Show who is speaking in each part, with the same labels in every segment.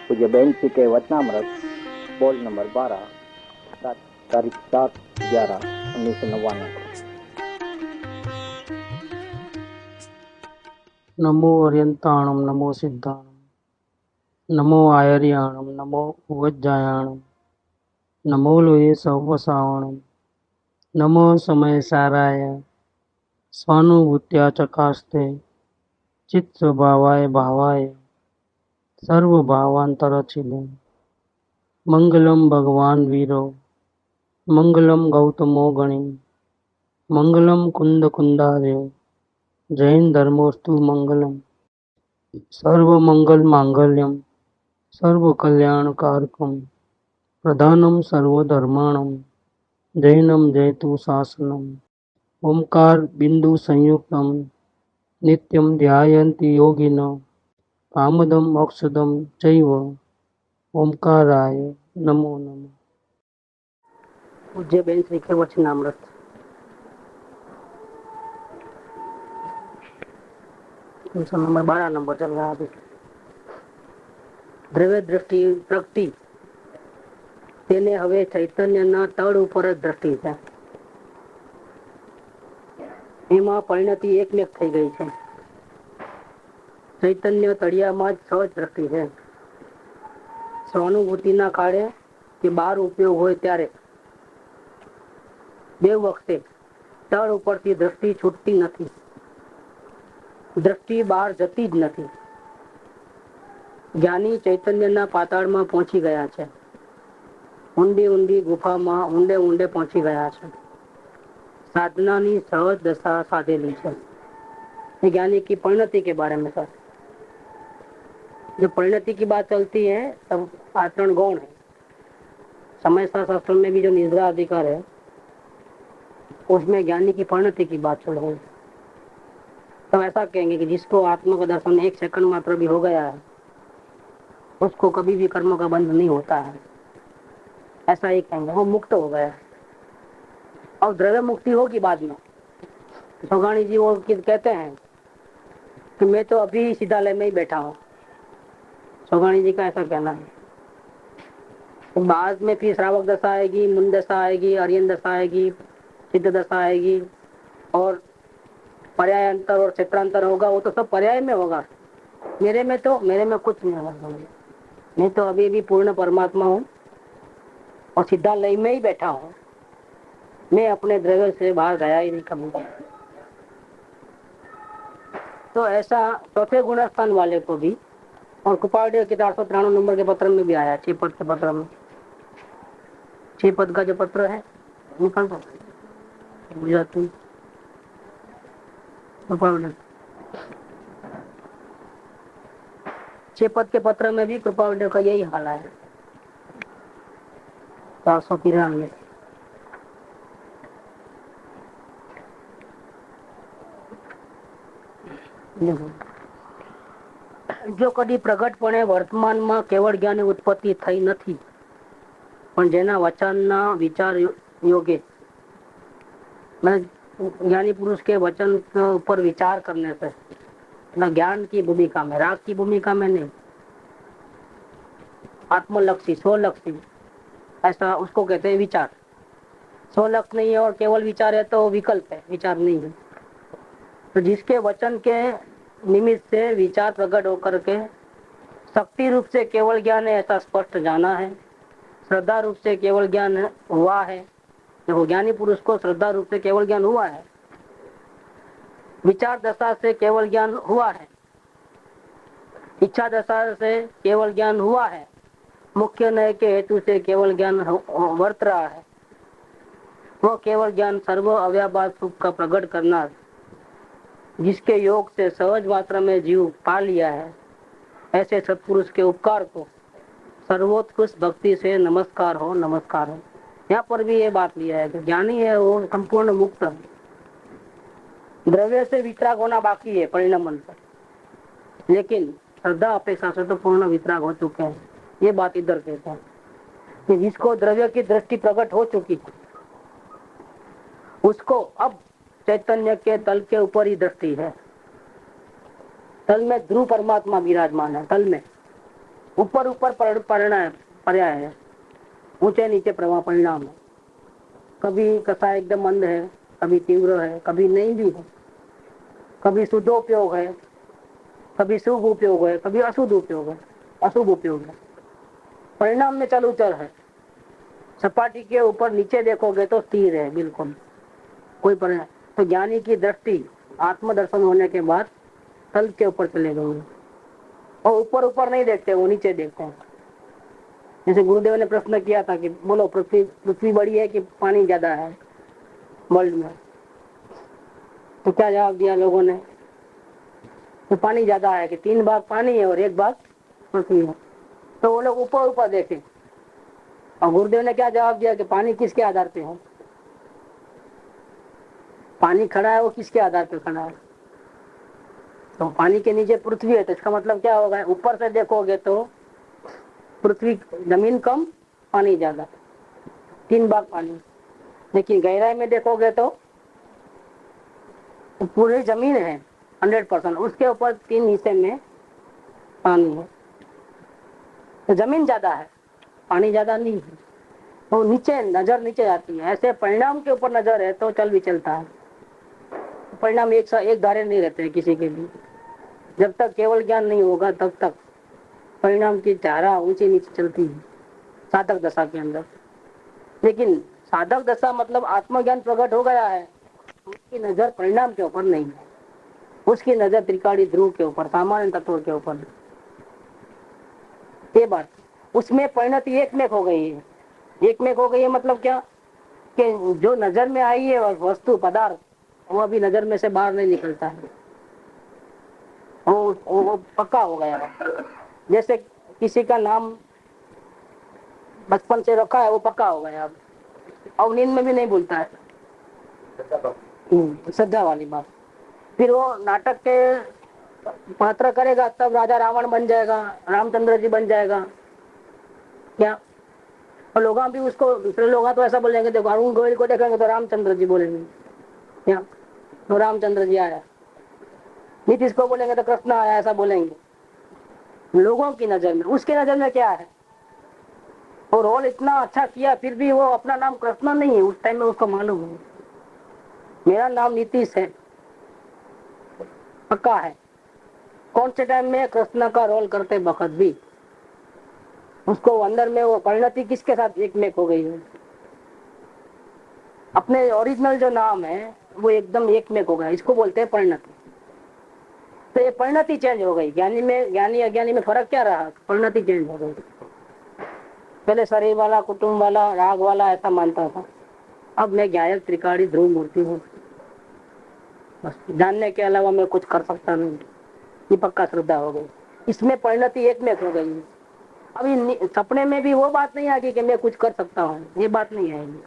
Speaker 1: पूज्य बहन जी के वचनामृत बोल नंबर 12 तारीख 7/11/1999।
Speaker 2: नमो अर्यंताणम नमो सिद्धाणम नमो आयर्याणम नमो उवज्जायाणम नमो लोये सवसावणम नमो समय साराय स्वानुभूत्या चकास्ते चित्त स्वभावाय भावाय सर्वभावांतरचिले मंगलम भगवान वीरो मंगलम गौतमो गणि मंगलम कुंद कुंदार्यो जैन धर्मोस्तु मंगलम सर्व मंगल मांगल्यम सर्व कल्याण कारकम प्रधानम सर्वधर्माणम जैनम जयतु शासनम ओंकार बिंदु संयुक्तम नित्यम ध्यायन्ति योगिनो कामदम मोक्षदम चैव ओंकाराय नमो नमः। पूज्य बेन श्री के वचनामृत नंबर 12 नंबर चल रहा है। દ્રવ્ય દ્રષ્ટિ પ્રગતિ તેને હવે ચૈતન્યના તળ ઉપર જ દ્રષ્ટિ છે. એમાં પરિણતિ એકમેક થઈ ગઈ છે. ચૈતન્ય તળિયામાં જ સહજ દ્રષ્ટિ છે. સ્વાનુભૂતિના કાળે કે બાર ઉપયોગ હોય ત્યારે બે વખતે તળ ઉપરથી દ્રષ્ટિ છૂટતી નથી. દ્રષ્ટિ બહાર જતી જ નથી. જ્ઞાની ચૈતન્યના પાતાળમાં પહોંચી ગયા છે. ઊંડી ઊંડી ગુફામાં ઊંડે ઊંડે પહોંચી गया છે. साधना ની सहज दशा साधेली है. ज्ञानी की परिणति के बारे में सर जो परिणति की बात चलती है तब आचरण गौण है. समय शास्त्र में भी जो निद्रा अधिकार है उसमें ज्ञानी की परिणति की बात चल रही है. तो ऐसा कहेंगे कि जिसको आत्मा का दर्शन एक सेकंड मात्र भी हो गया है उसको कभी भी कर्मों का बंध नहीं होता है. ऐसा ही कहेंगे वो मुक्त हो गया. और द्रव्य मुक्ति होगी बाद में. सोगाणी जी वो कहते हैं कि मैं तो अभी सिद्धालय में ही बैठा हूँ. सोगाणी जी का ऐसा कहना है. तो बाद में फिर श्रावक दशा आएगी, मुन दशा आएगी, अरियन दशा आएगी, सिद्ध दशा आएगी और पर्याय अंतर और क्षेत्रांतर होगा. वो तो सब पर्याय में होगा. मेरे में कुछ नहीं होगा. मैं तो अभी भी पूर्ण परमात्मा हूँ और सिद्धालय में ही बैठा हूँ. मैं अपने द्रव्य से बाहर गया ही नहीं कभी. तो ऐसा चौथे गुणस्थान वाले को भी और कृपाल के 493 नंबर के पत्र में भी आया. 6 पद के पत्र में 6 पद का जो पत्र है निकल गुजराती 6 पद के पत्र में भी कृपाल का यही हाल है. 493 જો કદી પ્રગટપણે વર્તમાનમાં કેવળ જ્ઞાનની ઉત્પત્તિ થઈ નથી પણ જેના વચનના વિચાર યોગે ज्ञानी पुरुष के वचन के ऊपर विचार करने से ना ज्ञान की भूमिका में, राग की भूमिका में नहीं, आत्मलक्षी स्वलक्षी ऐसा उसको कहते हैं विचार. स्वलक्ष्य नहीं है और केवल विचार है तो विकल्प है, विचार नहीं है. तो जिसके वचन के निमित्त से विचार प्रकट होकर के शक्ति रूप से केवल ज्ञान है ऐसा स्पष्ट जाना है. श्रद्धा रूप से केवल ज्ञान हुआ है. देखो ज्ञानी पुरुष को श्रद्धा रूप से केवल ज्ञान हुआ है. विचार दशा से केवल ज्ञान हुआ है. इच्छा दशा से केवल ज्ञान हुआ है. मुख्य नय के हेतु से केवल ज्ञान वर्त रहा है. वो केवल ज्ञान सर्व अव्याभास सुख का प्रकट करना जिसके योग से सहज मात्रा में जीव पा लिया है. ऐसे सत्पुरुष के उपकार को सर्वोत्कृष्ट भक्ति से नमस्कार हो, नमस्कार हो. यहाँ पर भी ये बात लिया है कि ज्ञानी है वो संपूर्ण मुक्त है. द्रव्य से वितराग होना बाकी है परिणाम पर, लेकिन श्रद्धा अपेक्षा से तो पूर्ण वितराग हो चुके हैं. ये बात इधर कहते हैं कि जिसको द्रव्य की दृष्टि प्रकट हो चुकी उसको अब चैतन्य के तल के ऊपर ही दृष्टि है. तल में ध्रुव परमात्मा विराजमान है. तल में ऊपर ऊपर परिणाम पर्याय है, ऊंचे नीचे प्रवाह परिणाम है। कभी कसा एकदम मंद है, कभी तीव्र है, कभी नहीं भी है, कभी शुद्ध उपयोग है, कभी शुभ उपयोग है, कभी अशुद्ध उपयोग है, अशुभ उपयोग है। परिणाम में चल उतर है। सपाटी के ऊपर नीचे देखोगे तो स्थिर है बिल्कुल, कोई परिणाम। तो ज्ञानी की दृष्टि आत्मदर्शन होने के बाद तल के ऊपर चले गए, और ऊपर ऊपर नहीं देखते, वो नीचे देखते हैं। जैसे गुरुदेव ने प्रश्न किया था कि बोलो पृथ्वी पृथ्वी बड़ी है कि पानी ज्यादा है वर्ल्ड में, तो क्या जवाब दिया लोगों ने? तो पानी ज्यादा है, कि 3 भाग पानी है और 1 भाग पृथ्वी है। तो वो लोग ऊपर ऊपर देखे, और गुरुदेव ने क्या जवाब दिया कि पानी किसके आधार पे है? पानी खड़ा है वो किसके आधार पे खड़ा है? तो पानी के नीचे पृथ्वी है, तो इसका मतलब क्या होगा? ऊपर से देखोगे तो पृथ्वी जमीन कम पानी ज्यादा, 3 भाग पानी। लेकिन गहराई में देखोगे तो पूरी जमीन है 100%, उसके ऊपर 3 हिस्से में पानी है। तो जमीन ज्यादा है, पानी ज्यादा नहीं है। तो नीचे नजर नीचे जाती है। ऐसे परिणाम के ऊपर नजर है तो चल भी चलता है। परिणाम एक धारे नहीं रहते हैं किसी के भी। जब तक केवल ज्ञान नहीं होगा तब तक परिणाम की धारा ऊंची नीचे चलती है साधक दशा के अंदर। लेकिन साधक दशा मतलब आत्मज्ञान प्रकट हो गया है, उसकी नजर परिणाम के ऊपर नहीं है, उसकी नजर त्रिकाली ध्रुव के ऊपर, सामान्य तत्वों के ऊपर। ये बात, उसमें परिणति एक में हो गई है। एक में हो गई है मतलब क्या? कि जो नजर में आई है वस्तु पदार्थ, वो अभी नजर में से बाहर नहीं निकलता है, वो पक्का हो गया है। जैसे किसी का नाम बचपन से रखा है, वो पक्का हो गया, अब नींद में भी नहीं भूलता है। श्रद्धा वाली बात। फिर वो नाटक के पात्र करेगा तब राजा रावण बन जाएगा, रामचंद्र जी बन जाएगा क्या? और लोग भी उसको, दूसरे लोग तो ऐसा बोलेंगे, देखो अरुण गोयल को देखेंगे तो रामचंद्र जी बोलेंगे क्या? तो रामचंद्र जी आया। नीतीश को बोलेंगे तो कृष्ण आया, ऐसा बोलेंगे। लोगों की नजर में, उसके नजर में क्या है? वो रोल इतना अच्छा किया फिर भी वो अपना नाम कृष्ण नहीं है। उस टाइम में उसको मालूम है मेरा नाम नीतीश है, पक्का है। कौन से टाइम में? कृष्ण का रोल करते वक्त भी उसको अंदर में वो परिणति किसके साथ एक में हो गई है? अपने ओरिजिनल जो नाम है वो एकदम एक में हो गया, इसको बोलते हैं परिणति। तो ये परिणति चेंज हो गई। ज्ञानी अज्ञानी में फर्क क्या रहा? परिणति चेंज हो गई। पहले शरीर वाला, कुटुंब वाला, राग वाला ऐसा मानता था, अब मैं गायक त्रिकाली ध्रुव मूर्ति हूँ, बस जानने के अलावा मैं कुछ कर सकता नहीं, ये पक्का श्रद्धा हो गई। इसमें परिणति एक में हो गई। अभी सपने में भी वो बात नहीं आ गई कि मैं कुछ कर सकता हूँ, ये बात नहीं आएगी।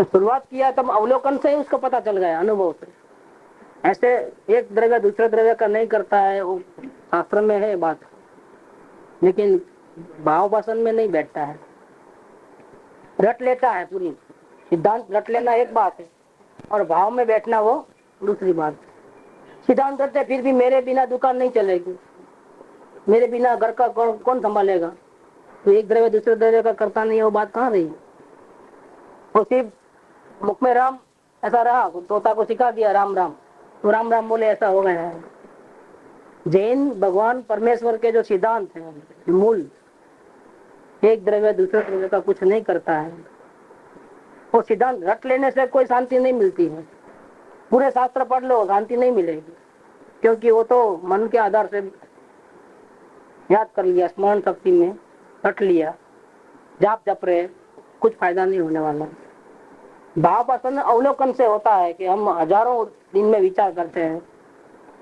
Speaker 2: शुरुआत किया तब अवलोकन से ही उसको पता चल गया, अनुभव से। ऐसे एक द्रव्य दूसरे द्रव्य का नहीं करता है, वो शास्त्र में है बात, लेकिन भाव वासन में नहीं बैठता है, रट लेता है। पूरी सिद्धांत रट लेना एक बात है, और भाव में बैठना वो दूसरी बात। सिद्धांत करते फिर भी मेरे बिना दुकान नहीं चलेगी, मेरे बिना घर का कौन संभालेगा? तो एक द्रव्य दूसरे द्रव्य का करता नहीं है, वो बात कहाँ रही? वो सिर्फ मुख में राम ऐसा रहा, तोता को सिखा दिया राम राम, तो राम राम बोले, ऐसा हो गया है। जैन भगवान परमेश्वर के जो सिद्धांत है, मूल, एक द्रव्य दूसरे द्रव्य का कुछ नहीं करता है, वो सिद्धांत रट लेने से कोई शांति नहीं मिलती है। पूरे शास्त्र पढ़ लो, शांति नहीं मिलेगी, क्योंकि वो तो मन के आधार से याद कर लिया, स्मरण शक्ति में रट लिया, जाप जप रहे, कुछ फायदा नहीं होने वाला। भाव प्रसन्न अवलोकन से होता है कि हम हजारों दिन में विचार करते हैं,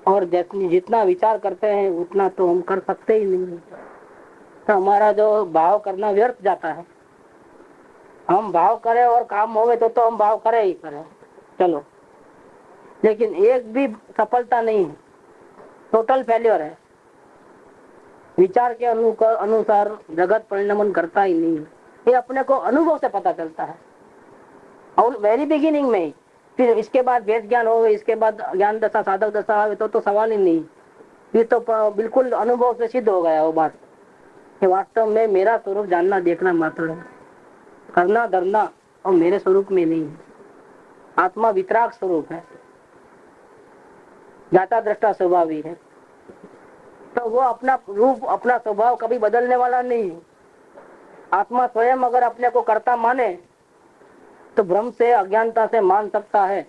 Speaker 2: और जितना विचार करते हैं उतना तो हम कर सकते ही नहीं, तो हमारा जो भाव करना व्यर्थ जाता है। हम भाव करें और काम होवे तो हम भाव करें ही करें, चलो, लेकिन एक भी सफलता नहीं है, टोटल फेल्योर है। विचार के अनुसार जगत परिणमन करता ही नहीं है, ये अपने को अनुभव से पता चलता है, और वेरी बिगिनिंग में ही। फिर इसके बाद वेद ज्ञान हो, इसके बाद ज्ञान दशा, साधक दशा आवे तो सवाल ही नहीं। ये तो बिल्कुल अनुभव से सिद्ध हो गया वो बात कि वास्तव में मेरा स्वरूप जानना देखना मात्र है, करना धरना और मेरे स्वरूप में नहीं है। आत्मा वितराग स्वरूप है, ज्ञाता दृष्टा स्वभाव ही है, तो वो अपना रूप अपना स्वभाव कभी बदलने वाला नहीं है। आत्मा स्वयं अगर अपने को कर्ता माने तो भ्रम से अज्ञानता से मान सकता है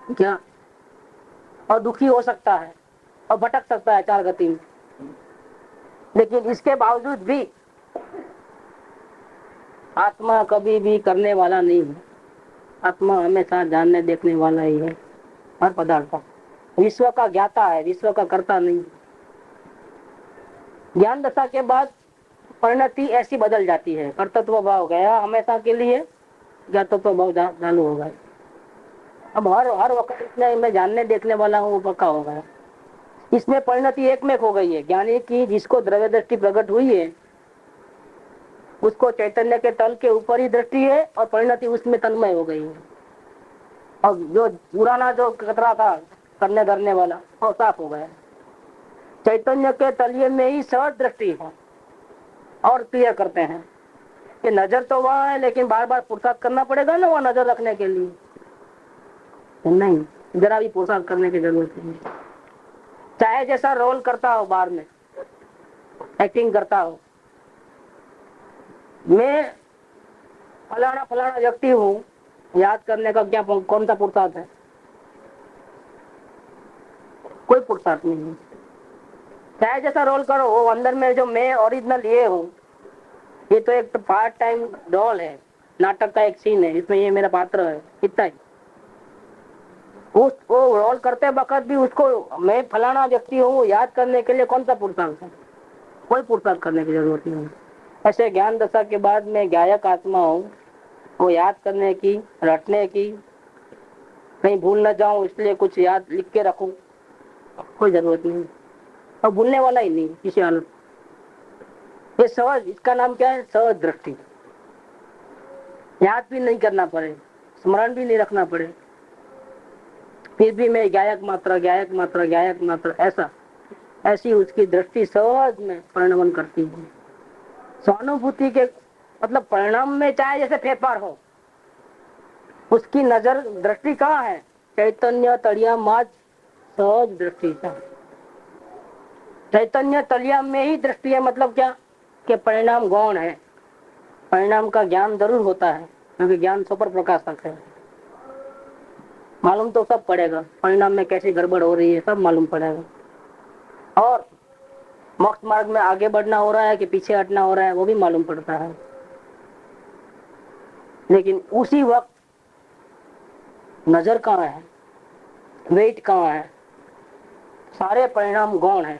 Speaker 2: क्या, और दुखी हो सकता है और भटक सकता है चार गति में, लेकिन इसके बावजूद भी आत्मा कभी भी करने वाला नहीं है। आत्मा हमेशा जानने देखने वाला ही है हर पदार्थ का। विश्व का ज्ञाता है, विश्व का कर्ता नहीं। ज्ञान दशा के बाद परिणति ऐसी बदल जाती है, कर्तृत्व भाव गया हमेशा के लिए, ज्ञातत्व भाव चालू हो गया। अब हर वक्त इसमें मैं जानने देखने वाला हूँ वो पक्का हो गया। इसमें परिणति एक में हो गई है। ज्ञानी की जिसको द्रव्य दृष्टि प्रकट हुई है उसको चैतन्य के तल के ऊपर ही दृष्टि है और परिणति उसमें तन्मय हो गई है। और जो पुराना जो खतरा था करने धरने वाला वो साफ हो गया। चैतन्य के तलिए में ही सहज दृष्टि है। और क्लियर करते हैं कि नजर तो वहां है लेकिन बार बार पुरुषार्थ करना पड़ेगा ना वहां नजर रखने के लिए, नहीं, जरा भी पुरुषार्थ करने की जरूरत नहीं। चाहे जैसा रोल करता हो, बार में एक्टिंग करता हो, मैं फलाना फलाना व्यक्ति हूँ, याद करने का क्या कौन सा पुरुषार्थ है? कोई पुरुषार्थ नहीं है। चाहे जैसा रोल करो, वो अंदर में जो मैं ओरिजिनल ये हूँ, ये तो एक पार्ट टाइम रोल है, नाटक का एक सीन है, इसमें ये मेरा पात्र है, इतना ही। वो रोल करते वक्त भी उसको मैं फलाना व्यक्ति हूँ याद करने के लिए कौन सा पुरुषार्थ है? कोई पुरुषार्थ करने की जरूरत नहीं है। ऐसे ज्ञान दशा के बाद मैं गायक आत्मा हूँ, वो याद करने की, रटने की, कहीं भूल न जाऊं इसलिए कुछ याद लिख के रखूं, कोई जरूरत नहीं। और भूलने वाला ही नहीं किसी हालत। ये सहज, इसका नाम क्या है? सहज दृष्टि। याद भी नहीं करना पड़े, स्मरण भी नहीं रखना पड़े, फिर भी मैं गायक मात्र गायक मात्र गायक मात्र, ऐसी उसकी दृष्टि सहज में परिणमन करती है। स्वानुभूति के मतलब परिणाम में चाहे जैसे फेरफार हो, उसकी नजर दृष्टि कहाँ है? चैतन्य तलिया माज सहज दृष्टि। चैतन्य तलिया में ही दृष्टि है। मतलब क्या कि परिणाम गौण है। परिणाम का ज्ञान जरूर होता है क्योंकि ज्ञान सुपर प्रकाशक है। मालूम तो सब पड़ेगा, परिणाम में कैसी गड़बड़ हो रही है सब मालूम पड़ेगा। और मोक्ष मार्ग में आगे बढ़ना हो रहा है कि पीछे हटना हो रहा है वो भी मालूम पड़ता है। लेकिन उसी वक्त नजर कहाँ है, वेट कहाँ है? सारे परिणाम गौण है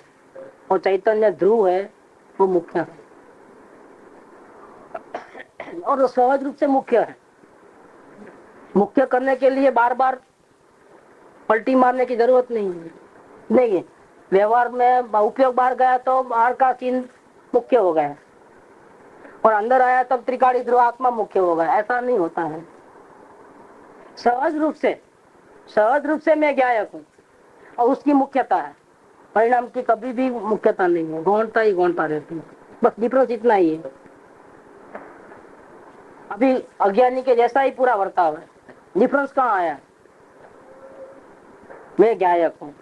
Speaker 2: और चैतन्य ध्रुव है, वो मुख्य है और वो सहज रूप से मुख्य है। मुख्य करने के लिए बार बार पलटी मारने की जरूरत नहीं है। नहीं, व्यवहार में उपयोग बाहर गया तो बाहर का सीन मुख्य हो गया और अंदर आया तब त्रिकाली ध्रुव आत्मा मुख्य हो गया। ऐसा नहीं होता है। सहज रूप से मैं गायक हूँ और उसकी मुख्यता है। परिणाम की कभी भी मुख्यता नहीं है, गौणता ही गौणता रहती है। बस डिफरेंस इतना ही है। अभी अज्ञानी के जैसा ही पूरा बर्ताव है। डिफरेंस कहाँ आया? मैं गायक हूँ,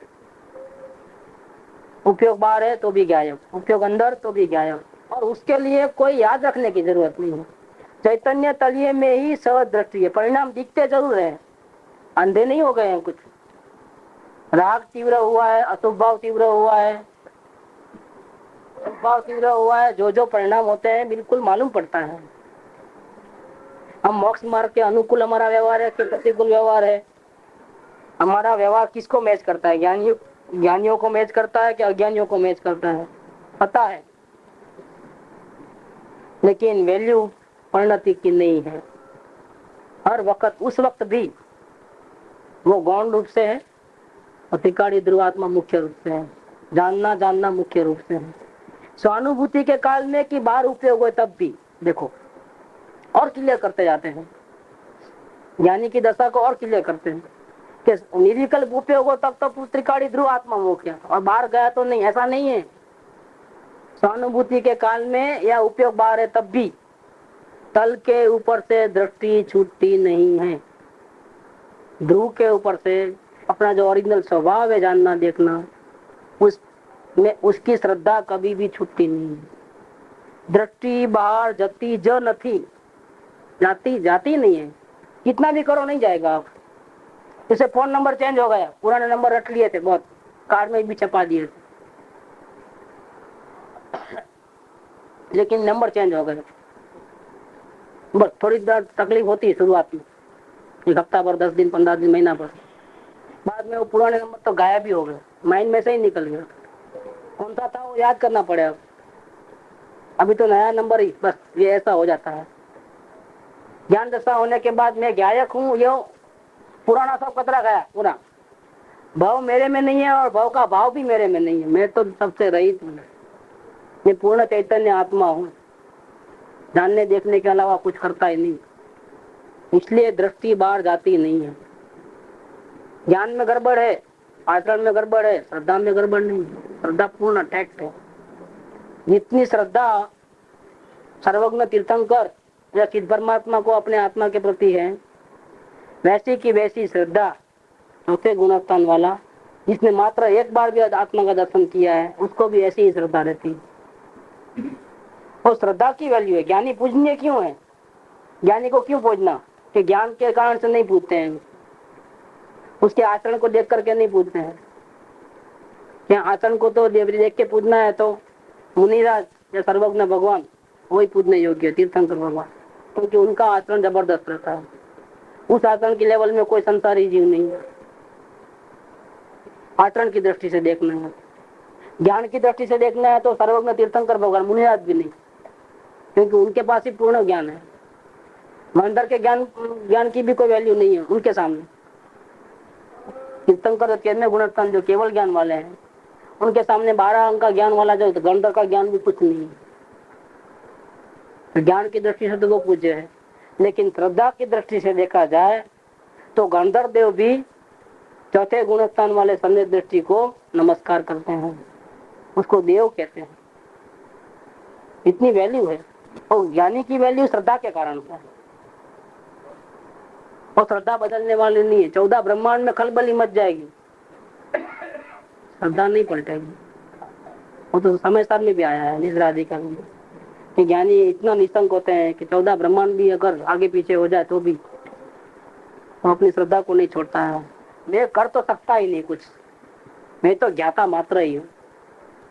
Speaker 2: उपयोग बाहर है तो भी गायक, उपयोग अंदर तो भी गायक, और उसके लिए कोई याद रखने की जरूरत नहीं है। चैतन्य तलिए में ही सहज दृष्टि है। परिणाम दिखते जरूर है, अंधे नहीं हो गए हैं। कुछ राग तीव्र हुआ है, अशुभ भाव तीव्र हुआ है, शुभ भाव तीव्र हुआ है, जो परिणाम होते हैं बिल्कुल मालूम पड़ता है। हम मोक्ष मार्ग के अनुकूल हमारा व्यवहार है कि प्रतिकूल व्यवहार है? हमारा व्यवहार किसको मैच करता है? ज्ञानियों को मैच करता है कि अज्ञानियों को मैच करता है? पता है, लेकिन वैल्यू परिणति की नहीं है। हर वक्त उस वक्त भी वो गौण रूप से है और त्रिकाली ध्रुवात्मा मुख्य रूप से है। जानना मुख्य रूप से है। स्वानुभूति के काल में कि बाहर उपयोग हो तब भी देखो और क्लियर करते जाते हैं। ज्ञानी की दशा को और क्लियर करते हैं। कि निर्विकल्प उपयोग हो तब तो त्रिकाली ध्रुव आत्मा मुख्य, और बाहर गया तो नहीं, ऐसा नहीं है। स्वानुभूति के काल में या उपयोग बाहर है तब भी तल के ऊपर से दृष्टि छूटती नहीं है। ध्रुव के ऊपर से अपना जो ओरिजिनल स्वभाव है, जानना देखना, उस में उसकी श्रद्धा कभी भी छूटती नहीं। दृष्टि बाहर जती ज नहीं, जाती नहीं है, कितना भी करो नहीं जाएगा। आप जैसे फोन नंबर चेंज हो गया, पुराने नंबर रख लिए थे, बहुत कार्ड में भी छपा दिए थे, लेकिन नंबर चेंज हो गए। बस थोड़ी देर तकलीफ होती है शुरुआत में, एक हफ्ता भर, 10 दिन, 15 दिन, महीना भर, बाद में वो पुराने नंबर तो गायब ही हो गए, माइंड में से ही निकल गया। कौन सा था वो याद करना पड़ेगा। अभी तो नया नंबर ही, बस ये ऐसा हो जाता है। ज्ञान दशा होने के बाद मैं गायक हूँ, ये पुराना सब कतरा गया पूरा। भाव मेरे में नहीं है और भाव का भाव भी मेरे में नहीं है, मैं तो सबसे रहित हूँ। मैं पूर्ण चैतन्य आत्मा हूँ, जानने देखने के अलावा कुछ करता ही नहीं, इसलिए दृष्टि बाहर जाती नहीं है। ज्ञान में गड़बड़ है, आचरण में गड़बड़ है, श्रद्धा में गड़बड़ नहीं। श्रद्धा पूर्ण अटैक्ट है। जितनी श्रद्धा सर्वज्ञ तीर्थंकर या चिद परमात्मा को अपने आत्मा के प्रति है, वैसी की वैसी श्रद्धा चौथे गुणस्थान वाला, जिसने मात्र एक बार भी आत्मा का दर्शन किया है, उसको भी ऐसी ही श्रद्धा रहती है। और श्रद्धा की वैल्यू है। ज्ञानी पूजनीय क्यों है? ज्ञानी को क्यों पूजना? कि ज्ञान के कारण से नहीं पूजते हैं, उसके आचरण को देख करके नहीं पूजते हैं। क्या आचरण को तो देख के पूजना है तो मुनिराज या सर्वज्ञ भगवान वही पूजने योग्य है, तीर्थंकर भगवान, क्योंकि उनका आचरण जबरदस्त रहता है। उस आचरण के लेवल में कोई संसारी जीव नहीं है। आचरण की दृष्टि से देखना है, ज्ञान की दृष्टि से देखना है तो सर्वज्ञ तीर्थंकर भगवान, मुनिराज भी नहीं, क्योंकि उनके पास ही पूर्ण ज्ञान है। मंदिर के ज्ञान की भी कोई वैल्यू नहीं है उनके सामने। तीर्थंकर केवल गुणस्थान जो केवल ज्ञान वाले हैं, उनके सामने 12 अंक का ज्ञान वाला जो गंधर का ज्ञान भी कुछ नहीं है। ज्ञान की दृष्टि से तो वो पूज्य है, लेकिन श्रद्धा की दृष्टि से देखा जाए तो गंधर्व देव भी चौथे गुणस्थान वाले संदेश दृष्टि को नमस्कार करते हैं, उसको देव कहते हैं। इतनी वैल्यू है। और ज्ञानी की वैल्यू श्रद्धा के कारण है, और श्रद्धा बदलने वाली नहीं है। 14 ब्रह्मांड में खलबली मच जाएगी, श्रद्धा नहीं पलटेगी। वो तो समय साल में भी आया है निजराधिकार में कि ज्ञानी इतना निशंक होते हैं कि 14 ब्रह्मांड भी अगर आगे पीछे हो जाए तो भी वो अपनी श्रद्धा को नहीं छोड़ता है। मैं कर तो सकता ही नहीं कुछ, मैं तो ज्ञाता मात्र ही हूँ,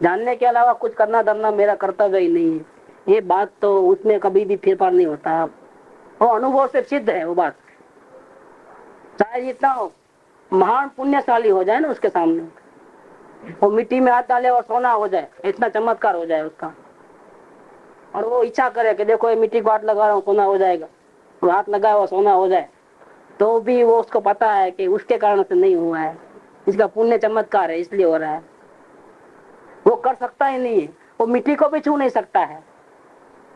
Speaker 2: जानने के अलावा कुछ करना धरना मेरा कर्तव्य ही नहीं है। ये बात तो उसमें कभी भी फेरफार नहीं होता है, वो अनुभव से सिद्ध है। वो बात चाहे जितना महान पुण्यशाली हो जाए ना उसके सामने, वो मिट्टी में हाथ डाले और सोना हो जाए, इतना चमत्कार हो जाए उसका, और वो इच्छा करे कि देखो ये मिट्टी को हाथ लगा रहा हूँ सोना हो जाएगा, वो हाथ लगाया हुआ सोना हो जाए, तो भी वो उसको पता है कि उसके कारण से नहीं हुआ है, इसका पुण्य चमत्कार है इसलिए हो रहा है। वो कर सकता ही नहीं है, वो मिट्टी को भी छू नहीं सकता है।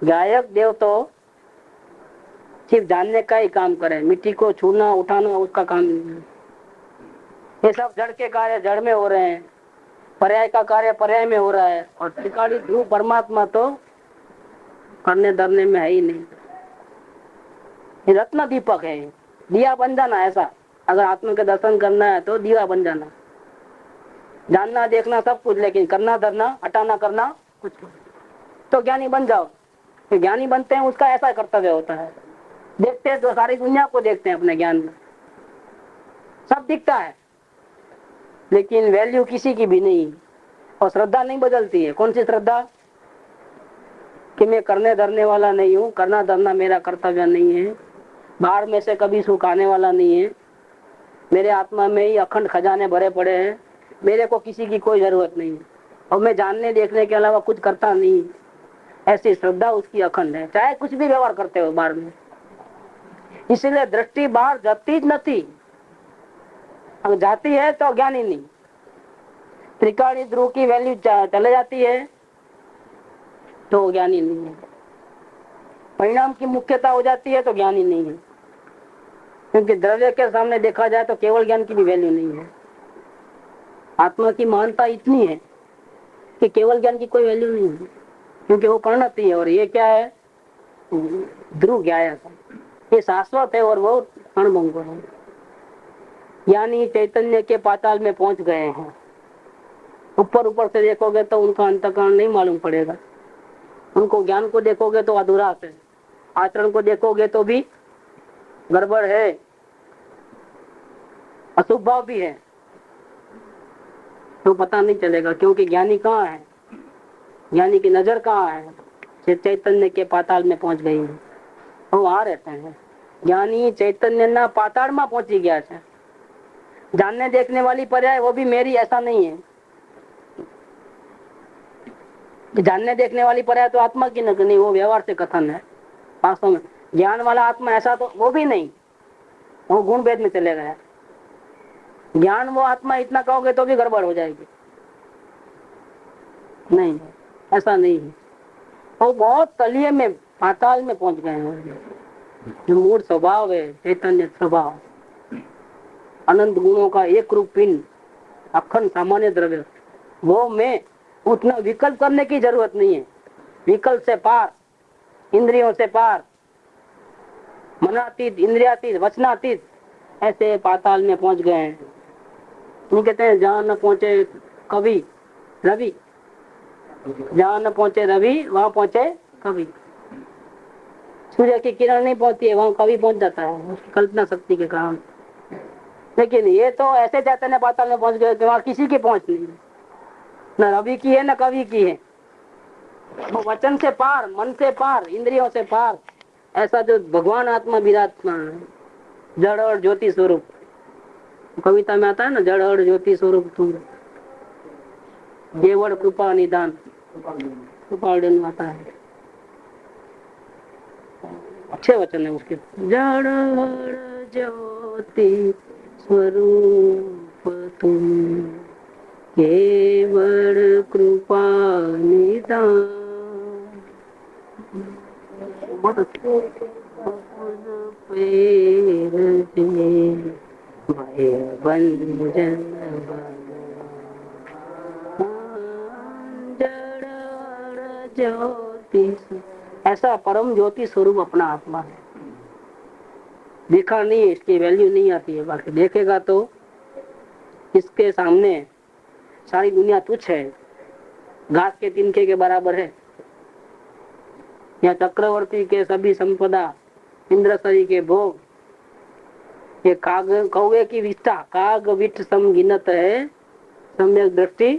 Speaker 2: गायक देव तो सिर्फ जानने का ही काम करे, मिट्टी को छूना उठाना उसका काम नहीं है। ये सब जड़ के कार्य जड़ में हो रहे हैं, पर्याय का कार्य पर्याय में हो रहा है, और त्रिकाली ध्रुव परमात्मा तो करने धरने में है ही नहीं। ये रत्न दीपक है, दिया बन जाना। ऐसा अगर आत्मा के दर्शन करना है तो दिया बन जाना, जानना देखना सब कुछ, लेकिन करना धरना हटाना करना कुछ नहीं। तो ज्ञानी बन जाओ। तो ज्ञानी बनते हैं उसका ऐसा कर्तव्य होता है। देखते हैं तो सारी दुनिया को देखते हैं अपने ज्ञान में, सब दिखता है, लेकिन वैल्यू किसी की भी नहीं। और श्रद्धा नहीं बदलती है। कौन सी श्रद्धा? कि मैं करने धरने वाला नहीं हूँ, करना धरना मेरा कर्तव्य नहीं है, बाहर में से कभी सुख आने वाला नहीं है, मेरे आत्मा में ही अखंड खजाने भरे पड़े हैं, मेरे को किसी की कोई जरूरत नहीं है, और मैं जानने देखने के अलावा कुछ करता नहीं। ऐसी श्रद्धा उसकी अखंड है, चाहे कुछ भी व्यवहार करते हो बाहर में। इसलिए दृष्टि बाहर जाती नहीं, अगर जाती है तो ज्ञानी नहीं। त्रिकाली ध्रुव की वैल्यू चले जाती है तो ज्ञानी नहीं है। परिणाम की मुख्यता हो जाती है तो ज्ञानी नहीं है। क्योंकि द्रव्य के सामने देखा जाए तो केवल ज्ञान की भी वैल्यू नहीं है। आत्मा की महानता इतनी है कि केवल ज्ञान की कोई वैल्यू नहीं है, क्योंकि वो परिणति है और ये क्या है, ध्रुव ज्ञाया, ये शाश्वत है और वो क्षणभंगुर है। यानी चैतन्य के पाताल में पहुंच गए हैं। ऊपर ऊपर से देखोगे तो उनका अंतःकरण नहीं मालूम पड़ेगा, उनको ज्ञान को देखोगे तो अधूरा है, आचरण को देखोगे तो भी गड़बड़ है, अशुभ भाव भी है, तो पता नहीं चलेगा। क्योंकि ज्ञानी कहाँ है, ज्ञानी की नजर कहाँ है, चैतन्य के पाताल में पहुंच गई है, वो वहां रहते हैं। ज्ञानी चैतन्य ना पाताल में पहुंची गया है। जानने देखने वाली पर्याय वो भी मेरी ऐसा नहीं है कि जानने देखने वाली पर्याय तो आत्मा की नहीं, वो व्यवहार से कथन है। वास्तव में ज्ञान वाला आत्मा ऐसा तो वो भी नहीं, वो गुण भेद में चले गया। ज्ञान वो आत्मा इतना कहोगे तो भी गड़बड़ हो जाएगी, नहीं ऐसा नहीं है। वो बहुत तलिए में पाताल में पहुंच गए हैं। जो मूल स्वभाव है, चैतन्य स्वभाव, अनंत गुणों का एक रूप पिंड, अखंड सामान्य द्रव्य, वो में उतना विकल्प करने की जरूरत नहीं है। विकल्प से पार, इंद्रियों से पार, मनातीत, इंद्रियातीत, वचनातीत, ऐसे पाताल में पहुंच गए हैं। नहीं कहते हैं जहां न पहुंचे कवि रवि, जहां न पहुंचे रवि वहां पहुंचे कवि। सूर्य की किरण नहीं पहुंचती है, वहां कवि पहुंच जाता है कल्पना शक्ति के कारण। लेकिन ये तो ऐसे चैतन्य पाताल में पहुंच गए कि वहां किसी की पहुंच नहीं है, न रवि की है न कवि की है। वो वचन से पार, मन से पार, इंद्रियों से पार, ऐसा जो भगवान आत्मा विराजमान है, जड़ और ज्योति स्वरूप। कविता में आता है ना, जड़ और ज्योति स्वरूप तुम, केवल कृपा निदान, कृपा आता है, अच्छे वचन है उसके। जड़ और ज्योति स्वरूप तुम, केवल कृपा निदान, बहुत अच्छे। ऐसा परम ज्योति स्वरूप अपना आत्मा है। देखा नहीं, इसकी वैल्यू नहीं आती है, बाकी देखेगा तो इसके सामने सारी दुनिया तुच्छ है, घास के तिनके के बराबर है। या चक्रवर्ती के सभी संपदा, इंद्रसरी के भोग, ये काग कौवे की विष्ठा, काग विट सम गिनत है, सम्यक दृष्टि।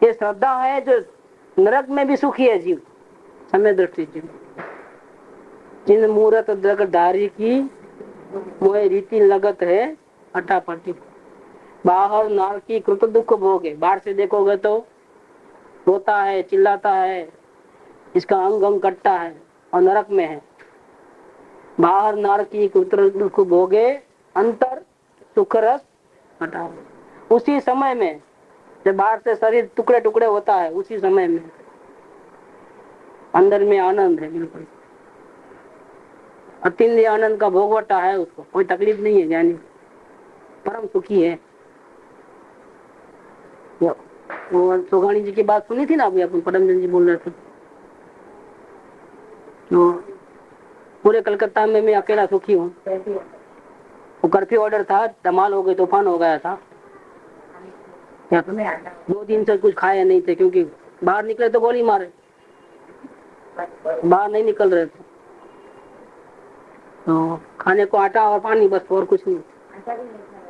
Speaker 2: ये श्रद्धा है जो नरक में भी सुखी है जीव, सम्यक दृष्टि जीव। जिन मूर्त जगधारी की मोह रीति लगत है अटापटी, बाहर नार की कृत दुख भोगे। बाहर से देखोगे तो रोता है, चिल्लाता है, इसका अंग अंग कटता है और नरक में है। बाहर नार की कृत दुख भोगे, अंतर सुख रस हटा। उसी समय में जब बाहर से शरीर टुकड़े टुकड़े होता है, उसी समय में अंदर में आनंद है, बिल्कुल अतिंद्रिय आनंद का भोगवटा है, उसको कोई तकलीफ नहीं है, ज्ञानी परम सुखी है। वो सोगानी जी की बात सुनी थी ना अभी, अपन परमचंद जी बोल रहे थे, तो पूरे कलकत्ता में मैं अकेला सुखी हूँ। वो कर्फ्यू ऑर्डर था, धमाल हो गई, तूफान हो गया था, 2 दिन से कुछ खाए नहीं थे, क्योंकि बाहर निकले तो गोली मारे, बाहर नहीं निकल रहे थे, तो खाने को आटा और पानी, बस और कुछ नहीं।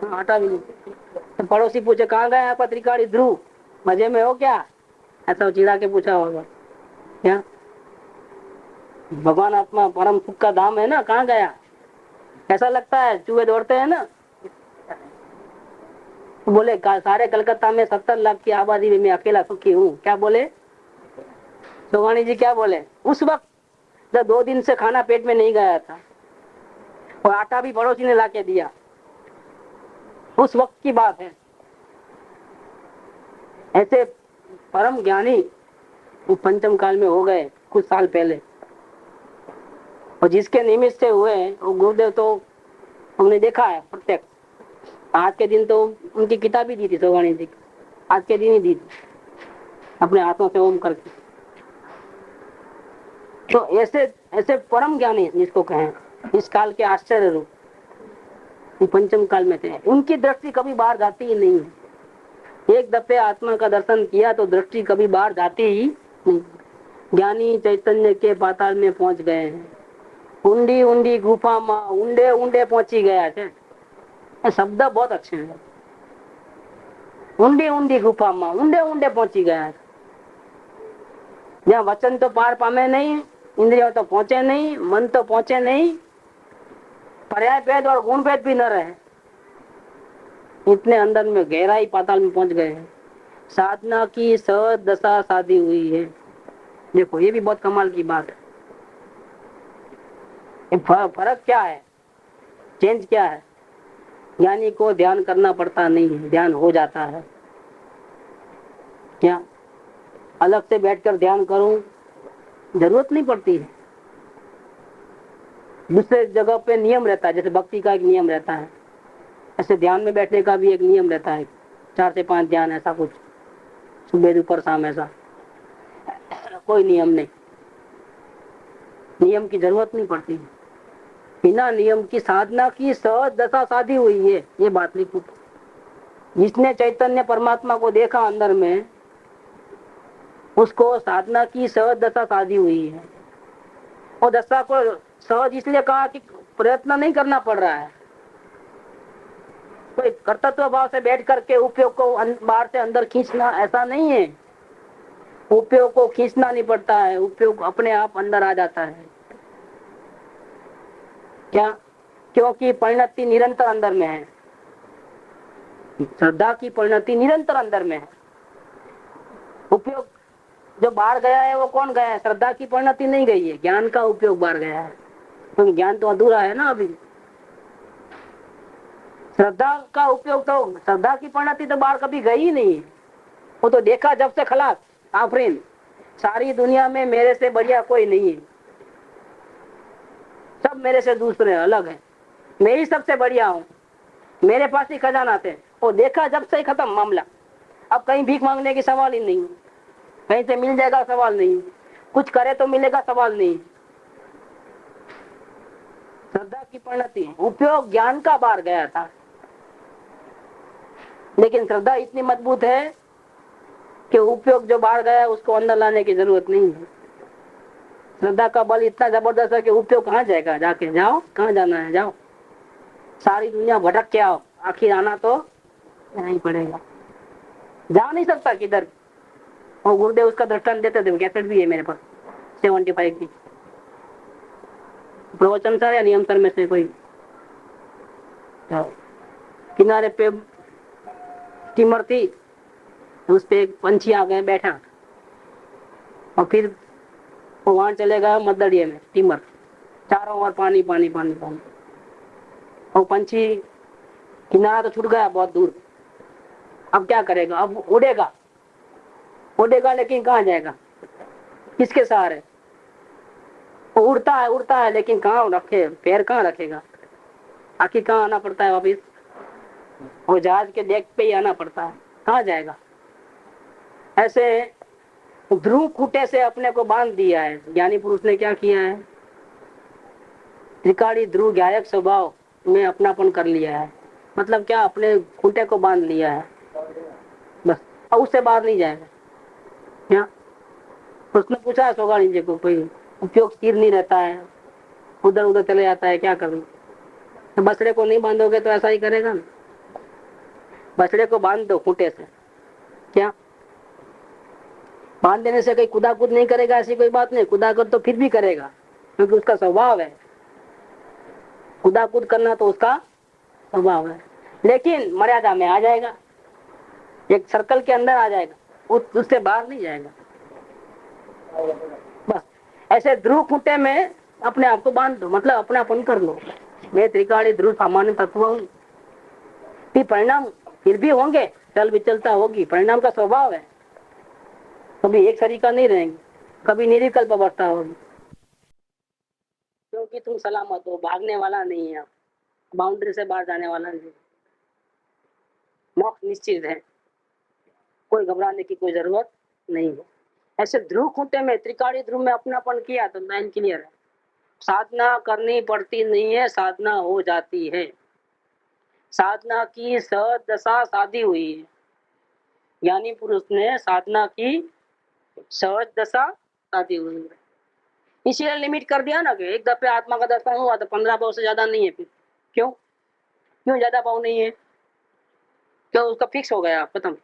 Speaker 2: हाँ, आटा भी नहीं। तो पड़ोसी पूछे कहाँ गया पत्रिकारी ध्रुव, मजे में हो क्या, ऐसा चिढ़ा के पूछा होगा। क्या भगवान आत्मा परम सुख का धाम है ना, कहाँ गया, ऐसा लगता है चूहे दौड़ते हैं ना। तो बोले सारे कलकत्ता में 70 लाख की आबादी में मैं अकेला सुखी हूँ। क्या बोले सोगानी जी, क्या बोले? उस वक्त जब 2 दिन से खाना पेट में नहीं गया था और आटा भी पड़ोसी ने लाके दिया, उस वक्त की बात है। ऐसे परम ज्ञानी वो पंचम काल में हो गए कुछ साल पहले, और जिसके निमित्त से हुए वो गुरुदेव तो हमने देखा है प्रत्यक्ष। आज के दिन तो उनकी किताब ही दी थी सोगाणी जी, आज के दिन ही दी थी अपने हाथों से ओम करके। तो ऐसे ऐसे परम ज्ञानी जिसको कहें, इस काल के आश्चर्य रूप, पंचम काल में थे, उनकी दृष्टि कभी बाहर जाती ही नहीं है। एक दफे आत्मा का दर्शन किया तो दृष्टि कभी बाहर जाती ही नहीं। ज्ञानी चैतन्य के पाताल में पहुंच गए हैं। ऊंडी ऊंडी गुफा में ऊंडे ऊंडे पहुंची गया है। ये शब्द बहुत अच्छे हैं। ऊंडी ऊंडी गुफा में ऊंडे ऊंडे पहुंची गया है, जहाँ वचन तो पार पामे नहीं, इंद्रियों तो पहुंचे नहीं, मन तो पहुंचे नहीं, पर्याय भेद और गुण भेद भी न रहे, इतने अंदर में गहराई पाताल में पहुंच गए हैं। साधना की सहज दशा साधी हुई है। देखो ये भी बहुत कमाल की बात है। फर्क क्या है, चेंज क्या है? ज्ञानी को ध्यान करना पड़ता नहीं है, ध्यान हो जाता है। क्या अलग से बैठकर ध्यान करूं, जरूरत नहीं पड़ती है। दूसरे जगह पे नियम रहता है, जैसे भक्ति का एक नियम रहता है, ऐसे ध्यान में बैठने का भी एक नियम रहता है। 4 से 5 ध्यान, ऐसा कुछ, सुबह दोपहर शाम, ऐसा कोई नियम नहीं। नियम की जरूरत नहीं पड़ती। बिना नियम की साधना की सहज दशा साधी हुई है, ये बात लिखू। जिसने चैतन्य परमात्मा को देखा अंदर में, उसको साधना की सहज दशा साधी हुई है। और दशा को सहज इसलिए कहा कि प्रयत्न नहीं करना पड़ रहा है। कोई कर्तव्य भाव से बैठ करके उपयोग को बाहर से अंदर खींचना, ऐसा नहीं है। उपयोग को खींचना नहीं पड़ता है, उपयोग अपने आप अंदर आ जाता है। क्या? क्योंकि परिणति निरंतर अंदर में है। श्रद्धा की परिणति निरंतर अंदर में है। उपयोग जो बाहर गया है वो कौन गया है? श्रद्धा की परिणति नहीं गई है, ज्ञान का उपयोग बाहर गया है। तो ज्ञान तो अधूरा है ना अभी। श्रद्धा का उपयोग तो, श्रद्धा की परिणति तो बाहर कभी गई ही नहीं है। वो तो देखा जब से खलास, आफरीन, सारी दुनिया में मेरे से बढ़िया कोई नहीं है, सब मेरे से दूसरे अलग है, मैं ही सबसे बढ़िया हूँ, मेरे पास ही खजाना थे। वो देखा जब से ही खत्म मामला। अब कहीं भीख मांगने की सवाल ही नहीं, कहीं से मिल जाएगा सवाल नहीं, कुछ करे तो मिलेगा सवाल नहीं। श्रद्धा की परिणति, उपयोग ज्ञान का बाहर गया था, लेकिन श्रद्धा इतनी मजबूत है कि उपयोग जो बाहर गया उसको अंदर लाने की जरूरत नहीं है। श्रद्धा का बल इतना जबरदस्त है कि उपयोग कहाँ जाएगा, जाके जाओ, कहाँ जाना है जाओ, सारी दुनिया भटक के आओ, आखिर आना तो नहीं पड़ेगा। जा नहीं सकता किधर। और गुरुदेव उसका दृष्टांत देते थे, कैसेट भी है मेरे पास 75 की, प्रवचन सर या नियम सर में से कोई। तो किनारे पे स्टीमर थी, उस पे एक पंछी आ गए बैठा, और फिर वो वहां चले गया मदड़िए में, स्टीमर चारों ओर पानी पानी पानी पानी। और पंछी किनारा तो छूट गया बहुत दूर, अब क्या करेगा? अब उड़ेगा, उड़ेगा लेकिन कहाँ जाएगा, किसके सहारे? वो उड़ता है लेकिन कहाँ रखे, पैर कहाँ रखेगा? आखिर कहाँ आना पड़ता है वापिस? वो जहाज के डेक पे ही आना पड़ता है, कहाँ जाएगा? ऐसे ध्रुव खूटे से अपने को बांध दिया है। ज्ञानी पुरुष ने क्या किया है? त्रिकाली ध्रुव गायक स्वभाव में अपनापन कर लिया है। मतलब क्या? अपने खूंटे को बांध लिया है बस, और उससे बाहर नहीं जाएगा। क्या? उसने पूछा है सोगाणी जी को, कोई उपयोग स्थिर नहीं रहता है, उधर उधर चले जाता है, क्या करूं? तो बछड़े को नहीं बांधोगे तो ऐसा ही करेगा ना। बछड़े को बांध दो खूंटे से, क्या बांध देने से कहीं कुदाकुद नहीं करेगा? ऐसी कोई बात नहीं, कुदाकुद तो फिर भी करेगा, क्योंकि उसका स्वभाव है। कुदाकुद करना तो उसका स्वभाव है, लेकिन मर्यादा में आ जाएगा, एक सर्कल के अंदर आ जाएगा, उससे बाहर नहीं जाएगा। बस ऐसे ध्रुव खूंटे में अपने आप को बांध दो, मतलब अपनापन कर लो। मैं त्रिकाली ध्रुव सामान्य तत्व हूँ। परिणाम फिर भी होंगे, चल विचलता होगी, परिणाम का स्वभाव है। कभी एक शरीका नहीं रहेंगे, कभी निर्विकल्प अवस्था होगी, क्योंकि तुम सलामत हो, भागने वाला नहीं है। बाउंड्री से बाहर जाने वाला नहीं, मोक्ष निश्चित है, कोई घबराने की कोई जरूरत नहीं है। ऐसे ध्रुव खूंटे में, त्रिकाली ध्रुव में अपनापन किया तो लाइन क्लियर है। साधना करनी पड़ती नहीं है, साधना हो जाती है। साधना की सहज दशा साधी हुई है। ज्ञानी पुरुष ने साधना की सहज दशा साधी हुई है। इसीलिए लिमिट कर दिया ना कि एक दफे आत्मा का दर्शन हुआ तो 15 भाव से ज्यादा नहीं है। फिर क्यों क्यों ज्यादा भाव नहीं है? क्यों? उसका फिक्स हो गया, खत्म।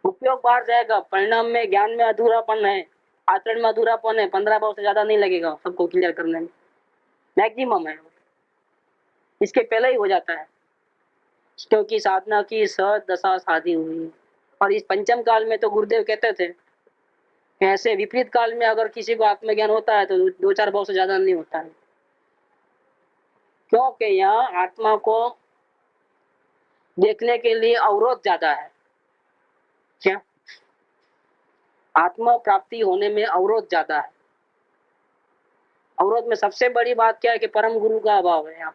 Speaker 2: उपयोग बाहर जाएगा, परिणाम में ज्ञान में अधूरापन है, आचरण में अधूरापन है, 15 भाव से ज्यादा नहीं लगेगा सबको क्लियर करने में, मैक्सिमम है। इसके पहले ही हो जाता है, क्योंकि साधना की सहज दशा साधी हुई है। और इस पंचम काल में तो गुरुदेव कहते थे कि ऐसे विपरीत काल में अगर किसी को आत्मज्ञान होता है तो 2-4 भाव से ज्यादा नहीं होता है। क्योंकि यहाँ आत्मा को देखने के लिए अवरोध ज्यादा है। क्या? आत्मा प्राप्ति होने में अवरोध ज्यादा है। अवरोध में सबसे बड़ी बात क्या है कि परम गुरु का अभाव है। यहाँ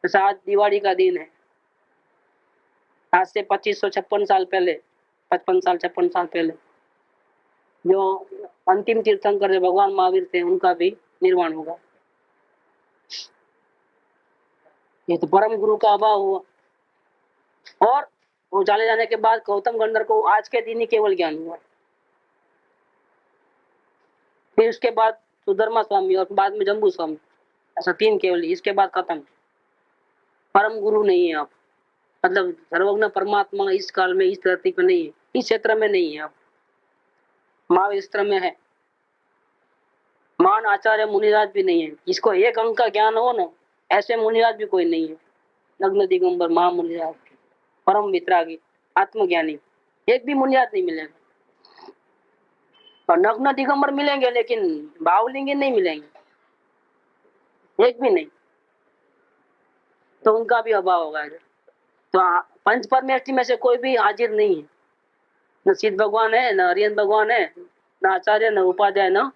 Speaker 2: जैसे आज दिवाली का दिन है, आज से 2556 साल पहले, 55 साल 56 साल पहले जो अंतिम तीर्थंकर जो भगवान महावीर थे उनका भी निर्वाण होगा। ये तो परम गुरु का अभाव हुआ। और वो चले जाने के बाद गौतम गंधर को आज के दिन ही केवल ज्ञान हुआ। फिर उसके बाद सुधर्मा स्वामी और बाद में जम्बू स्वामी, ऐसा 3 केवल। इसके बाद खत्म। परम गुरु नहीं है आप, मतलब सर्वज्ञ परमात्मा इस काल में इस धरती पे नहीं है, इस क्षेत्र में नहीं है। आप महावीर क्षेत्र में है। मान आचार्य मुनिराज भी नहीं है। जिसको एक अंक का ज्ञान हो ना, ऐसे मुनिराज भी कोई नहीं है। नग्न दिगंबर महामुनिराज, परम वितरागी, आत्मज्ञानी, एक भी मुनिराज नहीं मिलेगा। और नग्न दिगंबर मिलेंगे लेकिन भावलिंगी नहीं मिलेंगे, एक भी नहीं। तो उनका भी अभाव होगा। तो पंच परमेष्टि में से कोई भी हाजिर नहीं है। न सिद्ध भगवान है, न हरिहर भगवान है, न आचार्य, न उपाध्याय, न।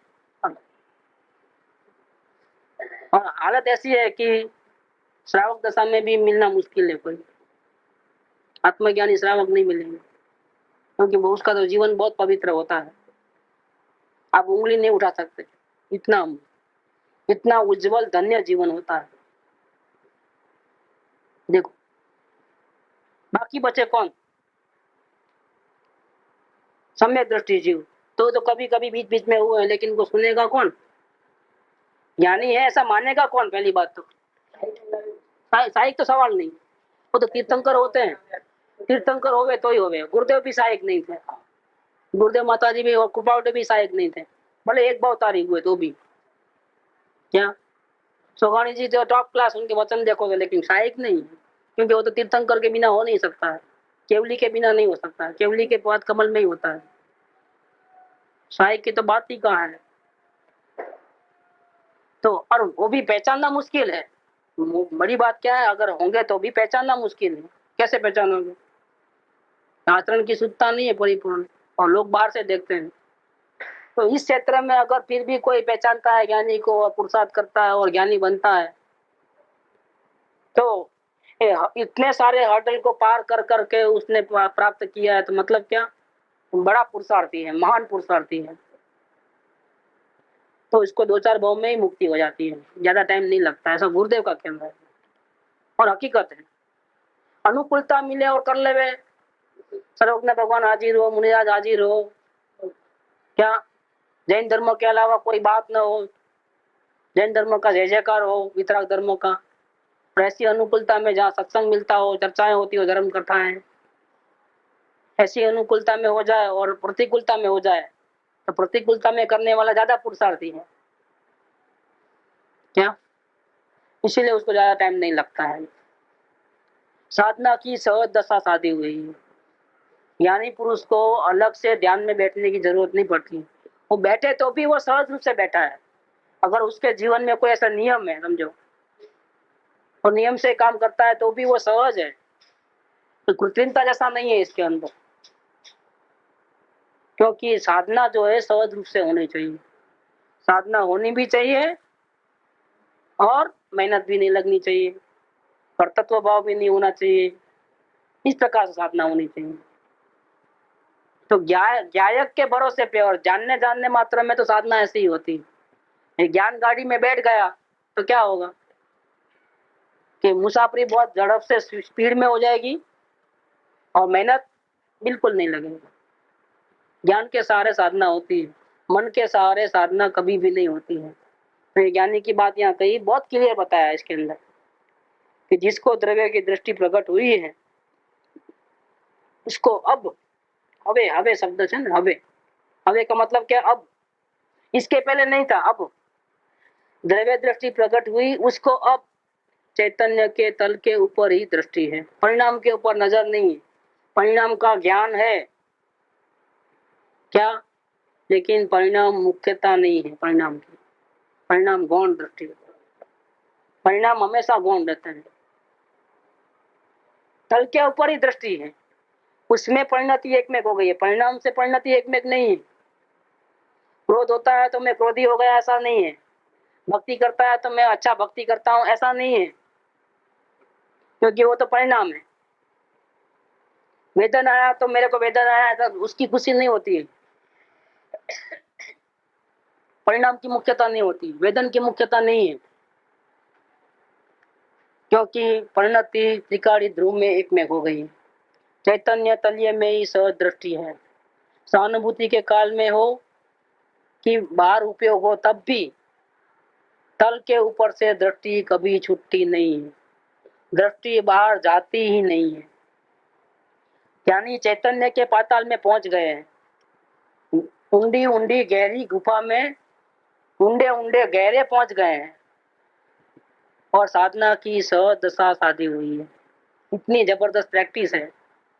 Speaker 2: और हालत ऐसी है कि श्रावक दशा में भी मिलना मुश्किल है। कोई आत्मज्ञानी श्रावक नहीं मिलेंगे, क्योंकि उसका तो जीवन बहुत पवित्र होता है। आप उंगली नहीं उठा सकते, इतना इतना उज्जवल धन्य जीवन होता है। देखो बाकी बचे कौन? सम्यक दृष्टि जीव तो कभी कभी बीच बीच में हुए, लेकिन वो सुनेगा कौन? ज्ञानी है ऐसा मानेगा कौन? पहली बात तो सहायक तो सवाल नहीं। वो तो तीर्थंकर होते हैं, तीर्थंकर होवे तो ही होवे। गुरुदेव भी सहायक नहीं थे, गुरुदेव माता जी भी और कृपावटे भी सहायक नहीं थे, भले एक बार तारीख हुए तो भी। क्या? सोगानी जी तो टॉप क्लास, उनके वचन देखोगे, लेकिन सहायक नहीं, क्योंकि वो तो तीर्थंकर के बिना हो नहीं सकता है, केवली के बिना नहीं हो सकता है, केवली के बाद कमल में ही होता है। सहायक की तो बात ही कहाँ है। तो और वो भी पहचानना मुश्किल है। बड़ी बात क्या है, अगर होंगे तो भी पहचानना मुश्किल है। कैसे पहचानोगे? आचरण की शुद्धता नहीं है परिपूर्ण, और लोग बाहर से देखते हैं। तो इस क्षेत्र में अगर फिर भी कोई पहचानता है ज्ञानी को और पुरुषार्थ करता है और ज्ञानी बनता है, तो इतने सारे हर्डल को पार कर करके उसने प्राप्त किया है, तो मतलब क्या? बड़ा पुरुषार्थी है, महान पुरुषार्थी है। तो इसको 2-4 भाव में ही मुक्ति हो जाती है, ज्यादा टाइम नहीं लगता, ऐसा गुरुदेव का कहना है और हकीकत है। अनुकूलता मिले और कर लेवे, सर्वज्ञ भगवान हाजिर हो, मुनिराज हाजिर हो, क्या जैन धर्म के अलावा कोई बात न हो, जैन धर्म का जय जयकार हो, वितराग धर्म का, और ऐसी अनुकूलता में जहाँ सत्संग मिलता हो, चर्चाएं होती हो, धर्म कथाएं, ऐसी अनुकूलता में हो जाए और प्रतिकूलता में हो जाए, तो प्रतिकूलता में करने वाला ज्यादा पुरुषार्थी है। क्या? इसीलिए उसको ज्यादा टाइम नहीं लगता है। साधना की सहज दशा साधी हुई है। ज्ञानी पुरुष को अलग से ध्यान में बैठने की जरूरत नहीं पड़ती। वो बैठे तो भी वो सहज रूप से बैठा है। अगर उसके जीवन में कोई ऐसा नियम है, समझो, और नियम से काम करता है तो भी वो सहज है। तो कृत्रिमता जैसा नहीं है इसके अंदर, क्योंकि साधना जो है सहज रूप से होनी चाहिए। साधना होनी भी चाहिए और मेहनत भी नहीं लगनी चाहिए, कर्तृत्व भाव भी नहीं होना चाहिए। इस प्रकार से साधना होनी चाहिए। तो ज्ञायक के भरोसे पे और जानने जानने मात्र में तो साधना ऐसी ही होती है। ज्ञान गाड़ी में बैठ गया तो क्या होगा कि मुसाफरी बहुत झड़प से स्पीड में हो जाएगी और मेहनत बिल्कुल नहीं लगेगी। ज्ञान के सहारे साधना होती है, मन के सहारे साधना कभी भी नहीं होती है। तो ज्ञानी की बात यहाँ कही, बहुत क्लियर बताया है इसके अंदर कि जिसको द्रव्य की दृष्टि प्रकट हुई है उसको अब हवे, हवे शब्द है ना, हवे, हवे का मतलब क्या, अब, इसके पहले नहीं था, अब द्रव्य दृष्टि प्रकट हुई, उसको अब चैतन्य के तल के ऊपर ही दृष्टि है, परिणाम के ऊपर नजर नहीं है। परिणाम का ज्ञान है क्या, लेकिन परिणाम मुख्यता नहीं है। परिणाम की, परिणाम गौण दृष्टि, परिणाम हमेशा गौण रहता है। तल के ऊपर ही दृष्टि है, उसमें परिणति एक में हो गई है। परिणाम से परिणति एक में नहीं है। क्रोध होता है तो मैं क्रोधी हो गया, ऐसा नहीं है। भक्ति करता है तो मैं अच्छा भक्ति करता हूं, ऐसा नहीं है, क्योंकि वो तो परिणाम है। वेदन आया तो मेरे को वेदन आया, तो उसकी खुशी नहीं होती है। परिणाम की मुख्यता नहीं होती, वेदन की मुख्यता नहीं है, क्योंकि परिणति त्रिकाली ध्रुव में एक में हो गई। चैतन्य तल्य में ही सहज दृष्टि है। सहानुभूति के काल में हो कि बाहर उपयोग हो, तब भी तल के ऊपर से दृष्टि कभी छुट्टी नहीं है, दृष्टि बाहर जाती ही नहीं है। यानी चैतन्य के पाताल में पहुंच गए हैं, ऊंडी ऊंडी गहरी गुफा में ऊंडे ऊंडे गहरे पहुंच गए हैं और साधना की सहज दशा साधी हुई है। इतनी जबरदस्त प्रैक्टिस है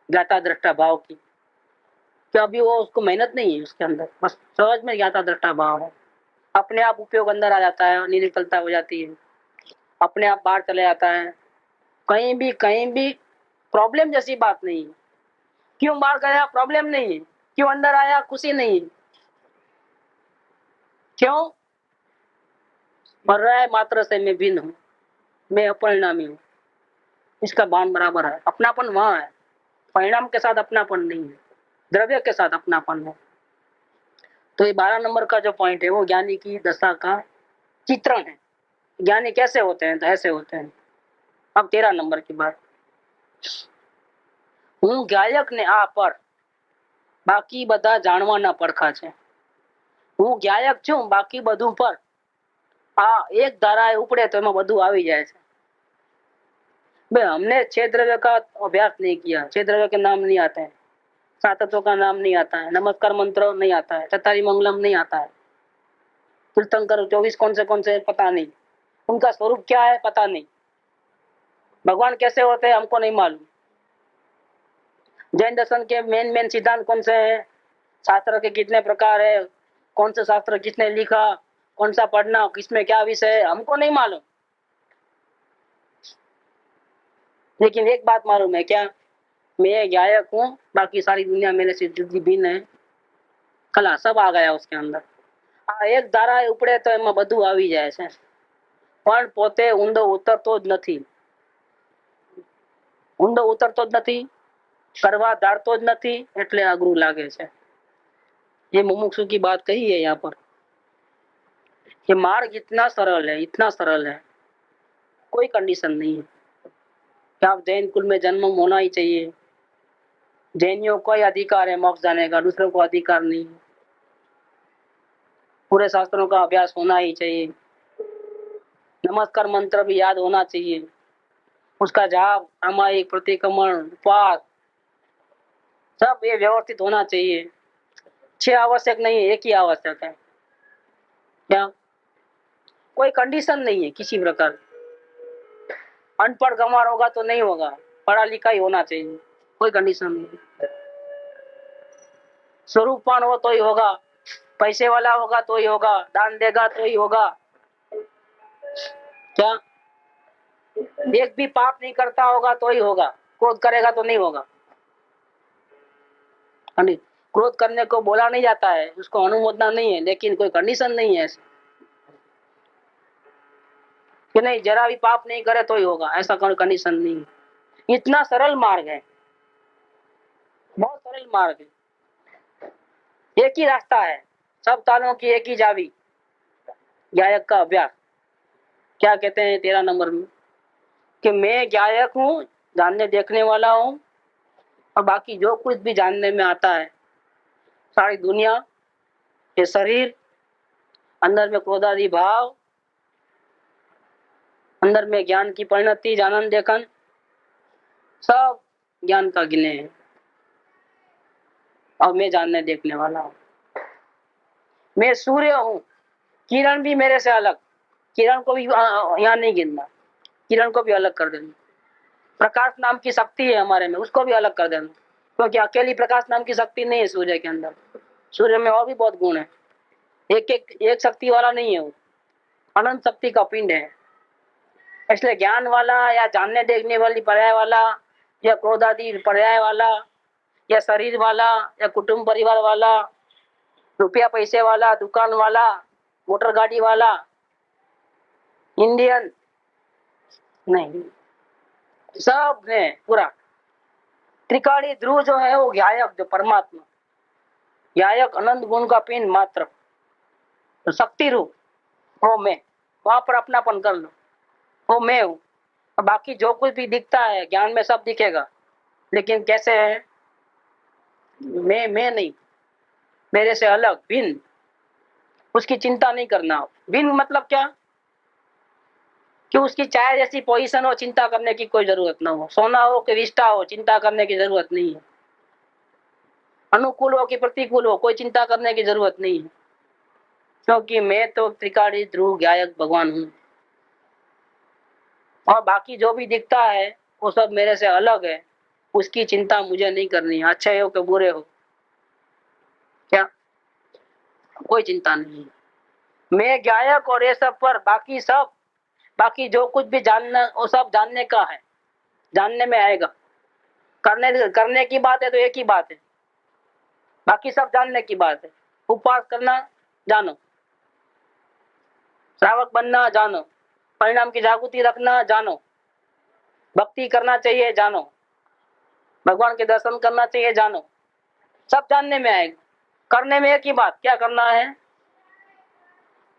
Speaker 2: ज्ञाता दृष्टा भाव की कि अभी वो उसको मेहनत नहीं है उसके अंदर, बस सहज में ज्ञाता दृष्टा भाव है। अपने आप उपयोग अंदर आ जाता है, निर्विकलता हो जाती है, अपने आप बाहर चले जाता है। कहीं भी प्रॉब्लम जैसी बात नहीं है। क्यों बाहर गया, प्रॉब्लम नहीं है। क्यों अंदर आया, खुशी नहीं है। क्यों, पर रहा है मात्र से मैं भिन्न हूं, मैं अपरिणामी हूं, इसका भान बराबर है। अपनापन वहां है, परिणाम के साथ अपनापन नहीं है, द्रव्य के साथ अपनापन है। तो ये 12 नंबर का जो पॉइंट है वो ज्ञानी की दशा का चित्रण है। ज्ञानी कैसे होते हैं, तो ऐसे होते हैं। अब 13 नंबर की बात, હું ગાયક ને આ પર બાકી બધા જાણવાના પડખા છે। હું ગાયક છું, બાકી બધું પર આ એક ધારાએ ઉપડે તો એમાં બધું આવી જાય છે। भाई हमने 6 द्रव्य का अभ्यास नहीं किया, 6 द्रव्य के नाम नहीं आते हैं, 7 तत्वों का नाम नहीं आता है, नमस्कार मंत्र नहीं आता है, चतारी मंगलम नहीं आता है, तीर्थंकर 24 कौन से पता नहीं, उनका स्वरूप क्या है पता नहीं, भगवान कैसे होते हैं हमको नहीं मालूम, जैन दर्शन के मेन सिद्धांत कौन से हैं, शास्त्र के कितने प्रकार है, कौन सा शास्त्र किसने लिखा, कौन सा पढ़ना, किसमें क्या विषय है, हमको नहीं मालूम। लेकिन एक बात मालूम है क्या, मैं गायक हूँ, बाकी सारी दुनिया मेरे से जुदी भिन्न है। कला सब आ गया उसके अंदर। एक धारा ઉપડે તો એમાં બધું આવી જાય છે, પણ પોતે ઊંડો ઉતરતો જ નથી, ઊંડો ઉતરતો જ નથી, કરવા ધારતો જ નથી, એટલે અઘરું લાગે છે। ये मुमुक्षु की बात कही है यहाँ पर। ये मार्ग इतना सरल है, कोई कंडीशन नहीं है कि आप जैन कुल में जन्म होना ही चाहिए, जैनियों को ही अधिकार है मोक्ष जाने का, दूसरों को अधिकार नहीं। पूरे शास्त्रों का अभ्यास होना ही चाहिए, नमस्कार मंत्र भी याद होना चाहिए, उसका जाप, सामायिक, प्रतिक्रमण, उपवास, सब ये व्यवस्थित होना चाहिए। 6 आवश्यक नहीं है, एक ही आवश्यक है। क्या, कोई कंडीशन नहीं है किसी प्रकार। अनपढ़ गंवार होगा तो नहीं होगा, पढ़ा लिखा ही होना चाहिए, कोई कंडीशन नहीं। स्वरूपवान हो तो ही होगा, पैसे वाला होगा तो ही होगा, दान देगा तो ही होगा। क्या, एक भी पाप नहीं करता होगा तो ही होगा, क्रोध करेगा तो नहीं होगा। क्रोध करने को बोला नहीं जाता है, उसको अनुमोदना नहीं है, लेकिन कोई कंडीशन नहीं है ऐसी। कि नहीं जरा भी पाप नहीं करे तो ही होगा, ऐसा कोई कंडीशन नहीं है। इतना सरल मार्ग है, बहुत सरल मार्ग है, एक ही रास्ता है, सब तालों की एक ही चाबी, गायक का अभ्यास। क्या कहते हैं 13 नंबर में कि मैं गायक हूँ, जानने देखने वाला हूँ, और बाकी जो कुछ भी जानने में आता है, सारी दुनिया, ये शरीर, अंदर में क्रोधादि भाव, अंदर में ज्ञान की परिणति, जानन देखन, सब ज्ञान का गिने हैं, और मैं जानने देखने वाला हूँ। मैं सूर्य हूँ, किरण भी मेरे से अलग, किरण को भी यहाँ नहीं गिनना, किरण को भी अलग कर देना। प्रकाश नाम की शक्ति है हमारे में, उसको भी अलग कर देना, क्योंकि अकेली प्रकाश नाम की शक्ति नहीं है सूर्य के अंदर, सूर्य में और भी बहुत गुण है, एक शक्ति वाला नहीं है वो, अनंत शक्ति का पिंड है। इसलिए ज्ञान वाला या जानने देखने वाली पर्याय वाला, या क्रोधादि पर्याय वाला, या शरीर वाला, या कुटुंब परिवार वाला, रुपया पैसे वाला, दुकान वाला, मोटर गाड़ी वाला, इंडियन नहीं, सब ने पूरा त्रिकाली ध्रुव जो है वो गायक, जो परमात्मा गायक, अनंत गुण का पिंड मात्र, तो शक्ति रूप वो मैं, वहां पर अपनापन कर लो, वो मैं हूँ। बाकी जो कुछ भी दिखता है ज्ञान में सब दिखेगा, लेकिन कैसे है, मैं नहीं, मेरे से अलग, भिन्न, उसकी चिंता नहीं करना। भिन्न मतलब क्या, कि उसकी चाय जैसी पोजीशन हो, चिंता करने की कोई जरूरत ना हो, सोना हो कि विष्ठा हो, चिंता करने की जरूरत नहीं है, अनुकूल हो कि प्रतिकूल हो, कोई चिंता करने की जरूरत नहीं है, क्योंकि मैं तो त्रिकाली ध्रुव गायक भगवान हूँ, और बाकी जो भी दिखता है वो सब मेरे से अलग है, उसकी चिंता मुझे नहीं करनी है, अच्छे हो कि बुरे हो, क्या कोई चिंता नहीं। मैं गायक और ये सब पर बाकी सब, बाकी जो कुछ भी जानना वो सब जानने का है, जानने में आएगा, करने की बात है तो एक ही बात है, बाकी सब जानने की बात है। उपवास करना जानो, श्रावक बनना जानो, परिणाम की जागृति रखना जानो, भक्ति करना चाहिए जानो, भगवान के दर्शन करना चाहिए जानो, सब जानने में आएगा। करने में एक ही बात, क्या करना है,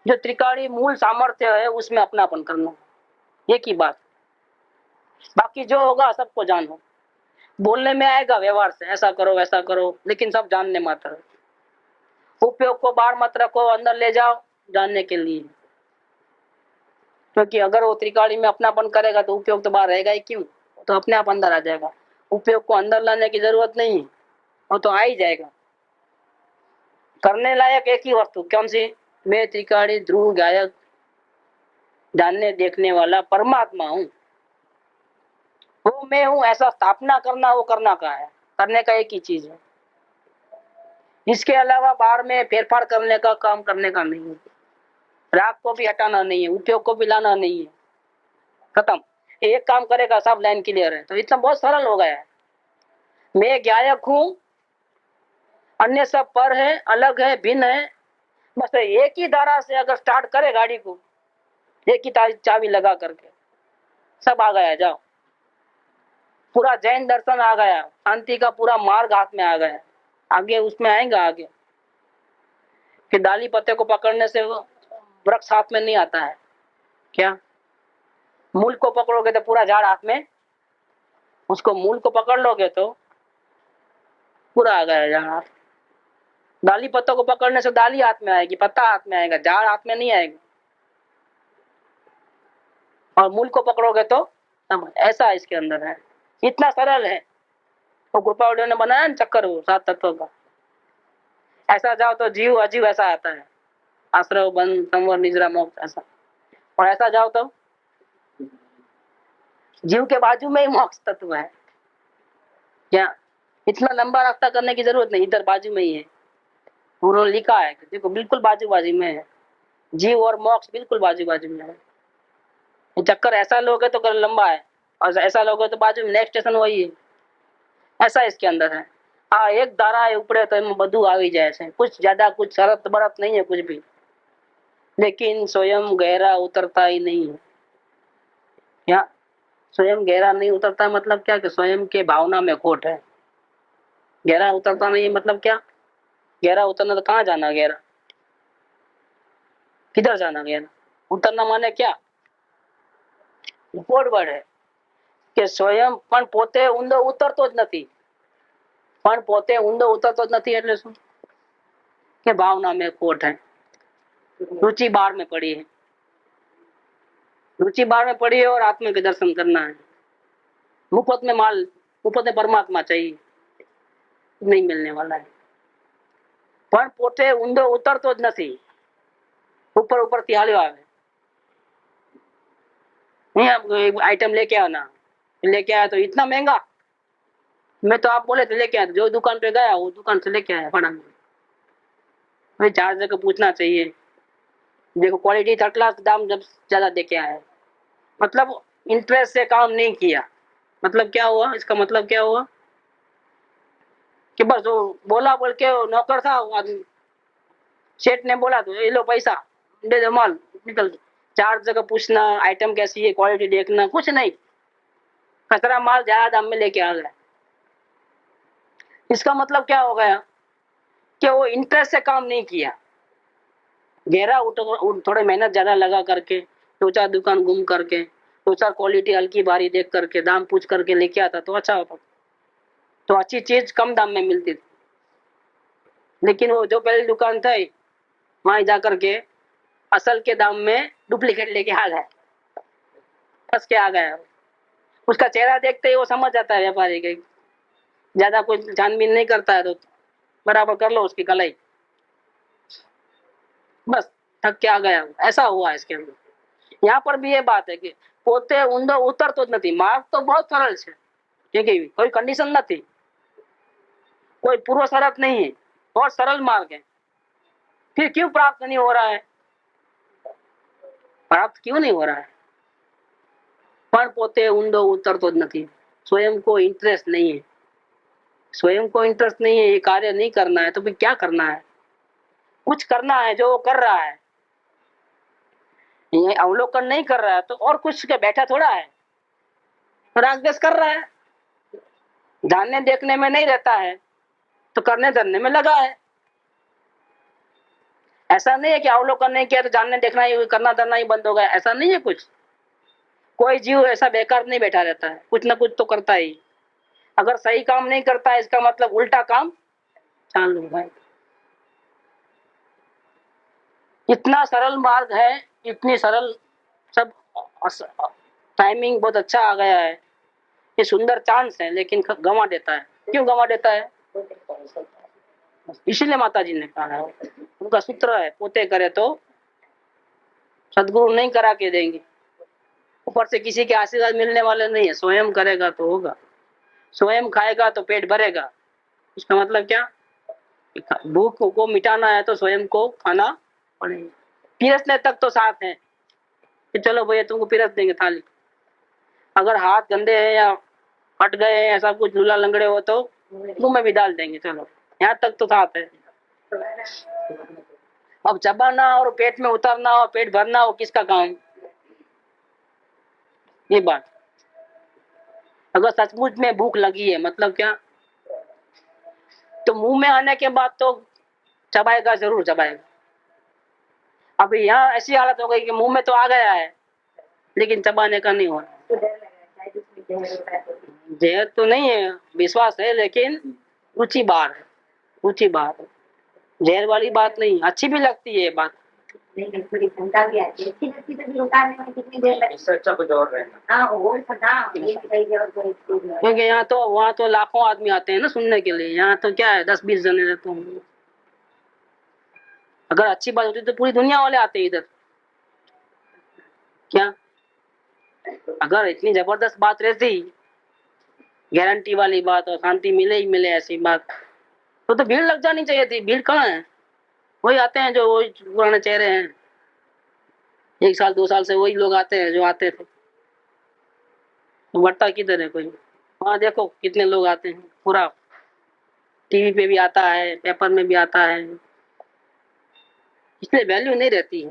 Speaker 2: जो त्रिकाली मूल सामर्थ्य है उसमें अपनापन करना, एक ही बात। बाकी जो होगा सबको जानो, बोलने में आएगा व्यवहार से, ऐसा करो वैसा करो, लेकिन सब जानने मात्र है। उपयोग को बाहर मत रखो, अंदर ले जाओ जानने के लिए, क्योंकि अगर वो त्रिकाली में अपनापन करेगा तो उपयोग तो बाहर रहेगा ही क्यों, तो अपने आप अंदर आ जाएगा। उपयोग को अंदर लाने की जरूरत नहीं है, वो तो आ ही जाएगा। करने लायक एक ही वस्तु, कौन सी, मैं त्रिकाली ध्रुव गायक, जानने देखने वाला परमात्मा हूँ, वो मैं हूँ, ऐसा स्थापना करना वो करना का है, करने का एक ही चीज है। इसके अलावा बाहर में फेरफार करने का काम करने का नहीं है, राग को भी हटाना नहीं है, उपयोग को भी लाना नहीं है, खत्म। एक काम करेगा सब लाइन क्लियर है, तो इतना बहुत सरल हो गया है। मैं गायक हूँ, अन्य सब पर है, अलग है, भिन्न है, बस एक ही धारा से अगर स्टार्ट करे गाड़ी को, एक ही चाबी लगा करके सब आ गया, जाओ, पूरा जैन दर्शन आ गया, शांति का पूरा मार्ग हाथ में आ गया। आगे उसमें आएगा आगे कि डाली पत्ते को पकड़ने से वृक्ष हाथ में नहीं आता है, क्या मूल को पकड़ोगे तो पूरा झाड़ हाथ में, उसको मूल को पकड़ लोगे तो पूरा आ गया झाड़। डाली पत्तों को पकड़ने से डाली हाथ में आएगी, पत्ता हाथ में आएगा, झाड़ हाथ में नहीं आएगा। और मूल को पकड़ोगे तो ऐसा इसके अंदर है, इतना सरल है। वो कृपावलियों ने बनाया ना चक्कर, वो 7 तत्वों का। ऐसा जाओ तो जीव अजीव ऐसा आता है, आश्रय बंध संवर निद्रा मोक्ष ऐसा, और ऐसा जाओ तो जीव के बाजू में ही मोक्ष तत्व है। क्या इतना लंबा रास्ता करने की जरूरत नहीं, इधर बाजू में ही है, उन्होंने लिखा है, देखो बिल्कुल बाजू बाजू में है, जीव और मोक्ष बिल्कुल बाजू बाजू में है। चक्कर ऐसा लोगे तो कर लंबा है, और ऐसा लोगे तो बाजू में नेक्स्ट स्टेशन वही है, ऐसा इसके अंदर है। हाँ, एक धारा है ऊपरे तो इनमें बधु आ जाए से, कुछ ज्यादा कुछ शरत बरत नहीं है कुछ भी, लेकिन स्वयं गहरा उतरता ही नहीं है। क्या स्वयं गहरा नहीं उतरता मतलब क्या कि स्वयं के भावना में खोट है। गहरा उतरता नहीं मतलब क्या? गहरा उतरना तो कहाँ जाना, गहरा किधर जाना, गहरा उतरना माने क्या? વર્ડ है કે સ્વયં પણ પોતે ઊંડો ઉતરતો જ નથી, પણ પોતે ઊંડો ઉતરતો જ નથી એટલે શું કે भावना में खोट है, रुचि बाहर में पड़ी है, रुचि बाहर में पड़ी है और आत्मा के दर्शन करना है। मुफ्त में माल, मुफ्त में परमात्मा चाहिए, नहीं मिलने वाला है। પણ પોતે ઊંડો ઉતરતો જ નથી, ऊपर ऊपर થી હાલ્યો આવે। नहीं आप आइटम लेके आओ ना, लेके आया तो इतना महंगा, मैं तो आप बोले तो लेके आया, जो दुकान पे गया वो दुकान से लेके आया फड़ा। भाई 4 जगह पूछना चाहिए, देखो क्वालिटी थर्ड क्लास, दाम जब ज्यादा देके आया, मतलब इंटरेस्ट से काम नहीं किया। मतलब क्या हुआ, इसका मतलब क्या हुआ कि बस वो बोला बोल के नौकर था वो आदमी, सेठ ने बोला तो ये लो पैसा, दे दो माल, निकल। 4 जगह पूछना, आइटम कैसी है, क्वालिटी देखना, कुछ नहीं, खतरा माल ज्यादा दाम में लेके आ गया। इसका मतलब क्या हो गया कि वो इंटरेस्ट से काम नहीं किया, गहरा थोड़े मेहनत ज्यादा लगा करके, 2-4 दुकान घूम करके, 2-4 क्वालिटी हल्की भारी देख करके, दाम पूछ करके लेके आता तो अच्छा होता, तो अच्छी चीज कम दाम में मिलती थी। लेकिन वो जो पहली दुकान थी वहां जा करके असल के दाम में डुप्लीकेट लेके आ गया, फंस के आ गया। उसका चेहरा देखते ही वो समझ जाता है व्यापारी के, ज्यादा कोई छानबीन नहीं करता है, तो बराबर कर लो उसकी कलाई, बस थक के आ गया। ऐसा हुआ इसके अंदर। यहाँ पर भी ये बात है कि પોતે ઊંડો ઉતરતો જ નથી। માર્ગ તો બહુ સરળ છે, क्योंकि कोई कंडीशन नहीं, कोई पूर्व शरत नहीं है, बहुत सरल मार्ग है, फिर क्यों प्राप्त नहीं हो रहा है? प्राप्त क्यों नहीं हो रहा है? पर પોતે ઊંડો ઉતરતો જ નથી, स्वयं को इंटरेस्ट नहीं है, स्वयं को इंटरेस्ट नहीं है, ये कार्य नहीं करना है तो फिर क्या करना है? कुछ करना है जो वो कर रहा है, ये अवलोकन नहीं कर रहा है तो और कुछ के बैठा थोड़ा है, राग कर रहा है, जानने देखने में नहीं रहता है तो करने धरने में लगा है। ऐसा नहीं है कि अवलोकन नहीं किया तो जानने देखना ही, करना धरना ही बंद हो गया, ऐसा नहीं है कुछ। कोई जीव ऐसा बेकार नहीं बैठा रहता है, कुछ ना कुछ तो करता ही। अगर सही काम नहीं करता है इसका मतलब उल्टा काम चालू है। इतना सरल मार्ग है, इतनी सरल सब, टाइमिंग बहुत अच्छा आ गया है, ये सुंदर चांस है, लेकिन गंवा देता है। क्यों गंवा देता है? इसीलिए माता जी ने कहा है, उनका सूत्र है, पोते करे तो सदगुरु नहीं करा के देंगे, ऊपर से किसी के आशीर्वाद मिलने वाले नहीं है। स्वयं करेगा तो होगा, स्वयं खाएगा तो पेट भरेगा। इसका मतलब क्या? भूख को मिटाना है तो स्वयं को खाना पड़ेगा। पिरसने तक तो साथ है कि चलो भैया तुमको पिरस देंगे थाली, अगर हाथ गंदे हैं या फट गए हैं, ऐसा कुछ लूला लंगड़े हो तो मुंह में भी डाल देंगे, चलो यहाँ तक तो साथ है। अब चबाना और पेट में उतारना और पेट भरना हो किसका काम? ये बात। अगर सचमुच में भूख लगी है मतलब क्या, तो मुंह में आने के बाद तो चबाएगा, जरूर चबाएगा। अभी यहाँ ऐसी हालत हो गई कि मुंह में तो आ गया है लेकिन चबाने का नहीं हो रहा। जहर तो नहीं है, विश्वास है, लेकिन रुचि बाहर है, रुचि बाहर है, जहर वाली बात नहीं। अच्छी भी लगती है ये बात, थोड़ी क्षमता भी आती है, अच्छी लगती है, तो उतारने में कितनी देर लगती है, इससे अच्छा कुछ और रहना। हाँ वो सदा ये सही है। क्योंकि यहाँ तो, वहाँ तो लाखों आदमी आते हैं ना सुनने के लिए, यहाँ तो क्या है 10-20 जने रहते हैं। अगर अच्छी बात होती तो पूरी दुनिया वाले आते इधर। क्या अगर इतनी जबरदस्त बात रहती, गारंटी वाली बात, और शांति मिले ही मिले ऐसी बात, तो भीड़ लग जानी चाहिए थी। भीड़ कहाँ है? वही आते हैं जो वही पुराने चेहरे हैं, 1 साल 2 साल से वही लोग आते हैं जो आते थे। तो बढ़ता किधर है कोई? वहाँ देखो कितने लोग आते हैं, पूरा टीवी पे भी आता है, पेपर में भी आता है। इसलिए वैल्यू नहीं रहती है,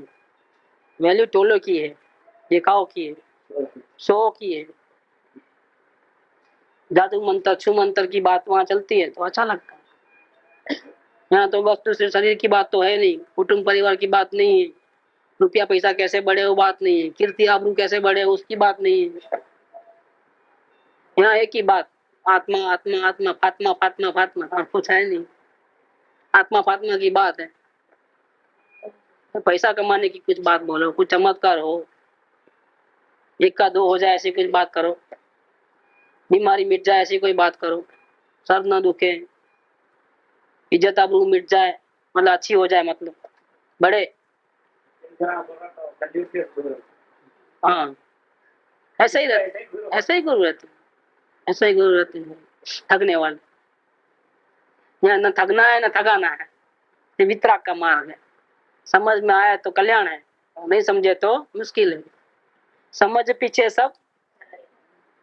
Speaker 2: वैल्यू टोलो की है, दिखाओ की है। शो की है, जादू मंत्र छू मंत्र की बात वहां चलती है तो अच्छा लगता है। यहाँ तो बस दूसरे शरीर की बात तो है नहीं, कुटुंब परिवार की बात नहीं है, रुपया पैसा कैसे बढ़े वो बात नहीं है, कीर्ति आबरू कैसे बढ़े उसकी बात नहीं है। यहाँ एक ही बात, आत्मा आत्मा आत्मा, फात्मा फात्मा फात्मा, और कुछ है नहीं। आत्मा फात्मा की बात है। तो पैसा कमाने की कुछ बात बोलो, कुछ चमत्कार हो, एक का दो हो जाए ऐसी कुछ बात करो, बीमारी मिट जाए ऐसी कोई बात करो, सर न दुखे, इज्जत आबरू मिट जाए, मतलब अच्छी हो जाए, मतलब बड़े। हाँ, ऐसे ही रहते, ऐसे ही गुरु रहते, ऐसे ही गुरु रहते हैं, ठगने वाले। यहाँ न ठगना है न ठगाना है, ये वितराग का मार्ग है। समझ में आया तो कल्याण है, नहीं समझे तो मुश्किल है। समझ पीछे सब,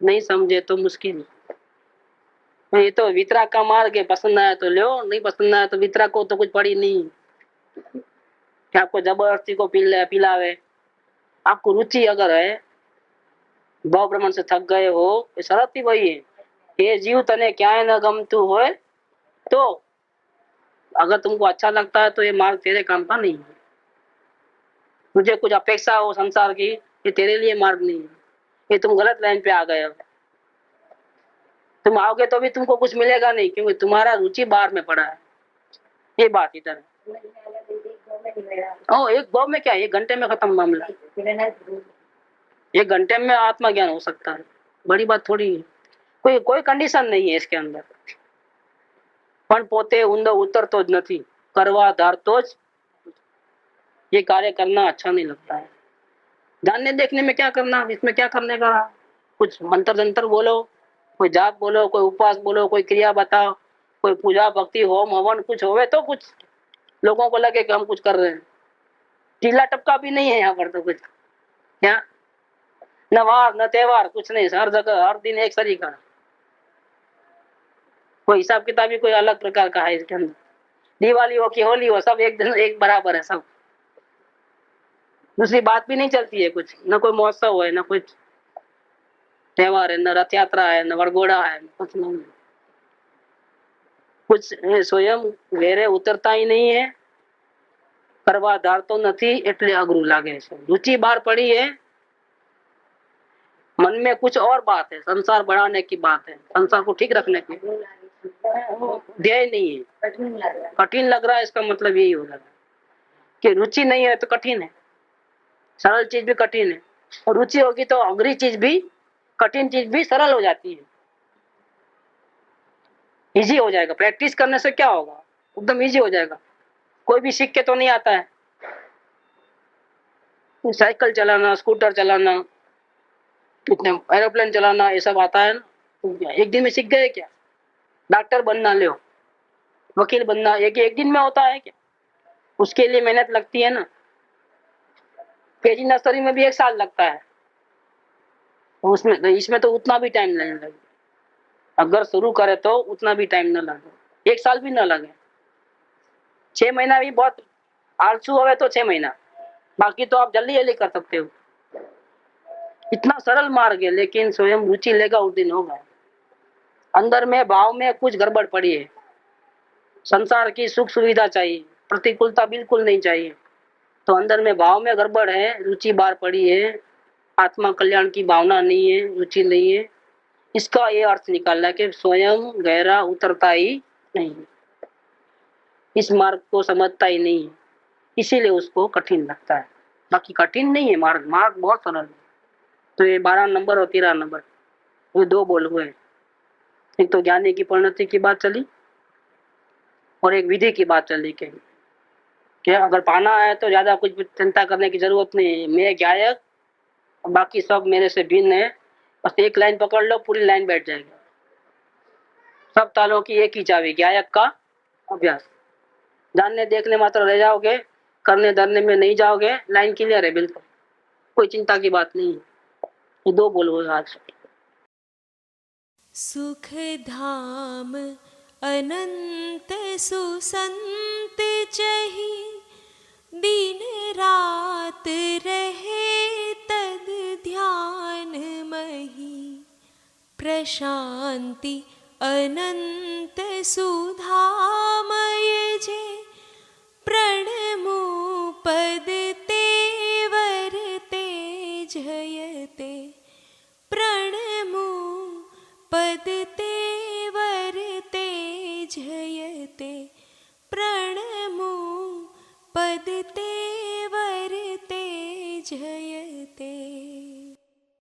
Speaker 2: नहीं समझे तो मुश्किल है। ये तो वितराग का मार्ग है, पसंद आया तो लो, नहीं पसंद आया तो वितराग को तो कुछ पड़ी नहीं कि आपको जबरदस्ती को पिलावे। आपको रुचि अगर है, भाव प्रमाण से थक गए हो, ये शरत ही वही है, ये जीव तने क्या है न गमतू हो, तो अगर तुमको अच्छा लगता है तो ये मार्ग तेरे काम का नहीं है। मुझे कुछ अपेक्षा हो संसार की, ये तेरे लिए मार्ग नहीं है, ये तुम गलत लाइन पे आ गए हो। तुम आओगे तो भी तुमको कुछ मिलेगा नहीं, क्योंकि तुम्हारा रुचि बाहर में पड़ा है। ये बात इधर है। ओ, एक भाव में क्या है, 1 घंटे में खत्म मामला, 1 घंटे में आत्मा ज्ञान हो सकता है, बड़ी बात थोड़ी है। कोई कोई कंडीशन नहीं है इसके अंदर। पण पोते ऊंडो उतरतो ज नहीं, करवा धारतो ज, ये कार्य करना अच्छा नहीं लगता है। जानने देखने में क्या करना, इसमें क्या करने का। कुछ मंत्र जंतर बोलो, कोई जाप बोलो, कोई उपवास बोलो, कोई क्रिया बताओ, कोई पूजा भक्ति होम हवन कुछ होवे तो कुछ लोगों को लगे कि हम कुछ कर रहे हैं। टीला टपका भी नहीं है यहाँ पर तो कुछ, यहाँ न वार न त्योहार कुछ नहीं, हर जगह हर दिन एक तरीका, कोई हिसाब किताब ही कोई अलग प्रकार का है इसके अंदर। दिवाली हो कि होली हो, सब एक दिन एक बराबर है सब। दूसरी बात भी नहीं चलती है कुछ, न कोई महोत्सव है, न कुछ त्योहार है, न रथ यात्रा है, न वरघोड़ा है, कुछ नहीं। कुछ स्वयं ઘેરે ઉતરતા ही नहीं है, કરવા ધારતો નથી એટલે અઘરું લાગે છે। रुचि बाहर पड़ी है, मन में कुछ और बात है, संसार बढ़ाने की बात है, संसार को ठीक रखने की, ध्येय नहीं है। कठिन लग रहा है, इसका मतलब यही होगा कि रुचि नहीं है तो कठिन है। सरल चीज भी कठिन है, और रुचि होगी तो अघरी चीज भी, कठिन चीज भी सरल हो जाती है, इजी हो जाएगा। प्रैक्टिस करने से क्या होगा, एकदम इजी हो जाएगा। कोई भी सीख के तो नहीं आता है, साइकिल चलाना, स्कूटर चलाना, कितने एरोप्लेन चलाना, ये सब आता है ना, तो क्या एक दिन में सीख गए क्या। डॉक्टर बनना लो, वकील बनना एक दिन में होता है क्या, उसके लिए मेहनत लगती है ना। केजी नर्सरी में भी 1 साल लगता है, उसमें इसमें तो उतना भी टाइम नहीं लगे। अगर शुरू करे तो उतना भी टाइम न लगे, 1 साल भी न लगे। 6 महीना भी बहुत आलसू हो तो 6 महीना, बाकी तो आप जल्दी जल्दी कर सकते हो। इतना सरल मार्ग है, लेकिन स्वयं रुचि लेगा उस दिन होगा। अंदर में भाव में कुछ गड़बड़ पड़ी है, संसार की सुख सुविधा चाहिए, प्रतिकूलता बिल्कुल नहीं चाहिए, तो अंदर में भाव में गड़बड़ है, रुचि बाहर पड़ी है, आत्मा कल्याण की भावना नहीं है, रुचि नहीं है। इसका ये अर्थ निकालना कि स्वयं गहरा उतरता ही नहीं, इस मार्ग को समझता ही नहीं है, इसीलिए उसको कठिन लगता है। बाकी कठिन नहीं है मार्ग, मार्ग बहुत सरल है। तो ये 12 नंबर और 13 नंबर, ये 2 बोल हुए। एक तो ज्ञानी की परिणति की बात चली, और एक विधि की बात चली कि अगर पाना है तो ज्यादा कुछ चिंता करने की जरूरत नहीं है। मैं गायक, बाकी सब मेरे से भिन्न है, बस एक लाइन पकड़ लो, पूरी लाइन बैठ जाएगी। सब तालों की एक ही चाबी, गायक का अभ्यास। जानने देखने मात्र रह जाओगे, करने धरने में नहीं जाओगे, लाइन क्लियर है बिल्कुल, कोई चिंता की बात नहीं है। ये 2 बोल हुए आज।
Speaker 3: सुख धाम अनंत सुसंत चही, दिन रात रहे तद ध्यान शान्ति अनन्त सुधामय जे प्रणमो पद तेवरते जयते प्रणमो पद तेवरते जयते प्रणमो पद ते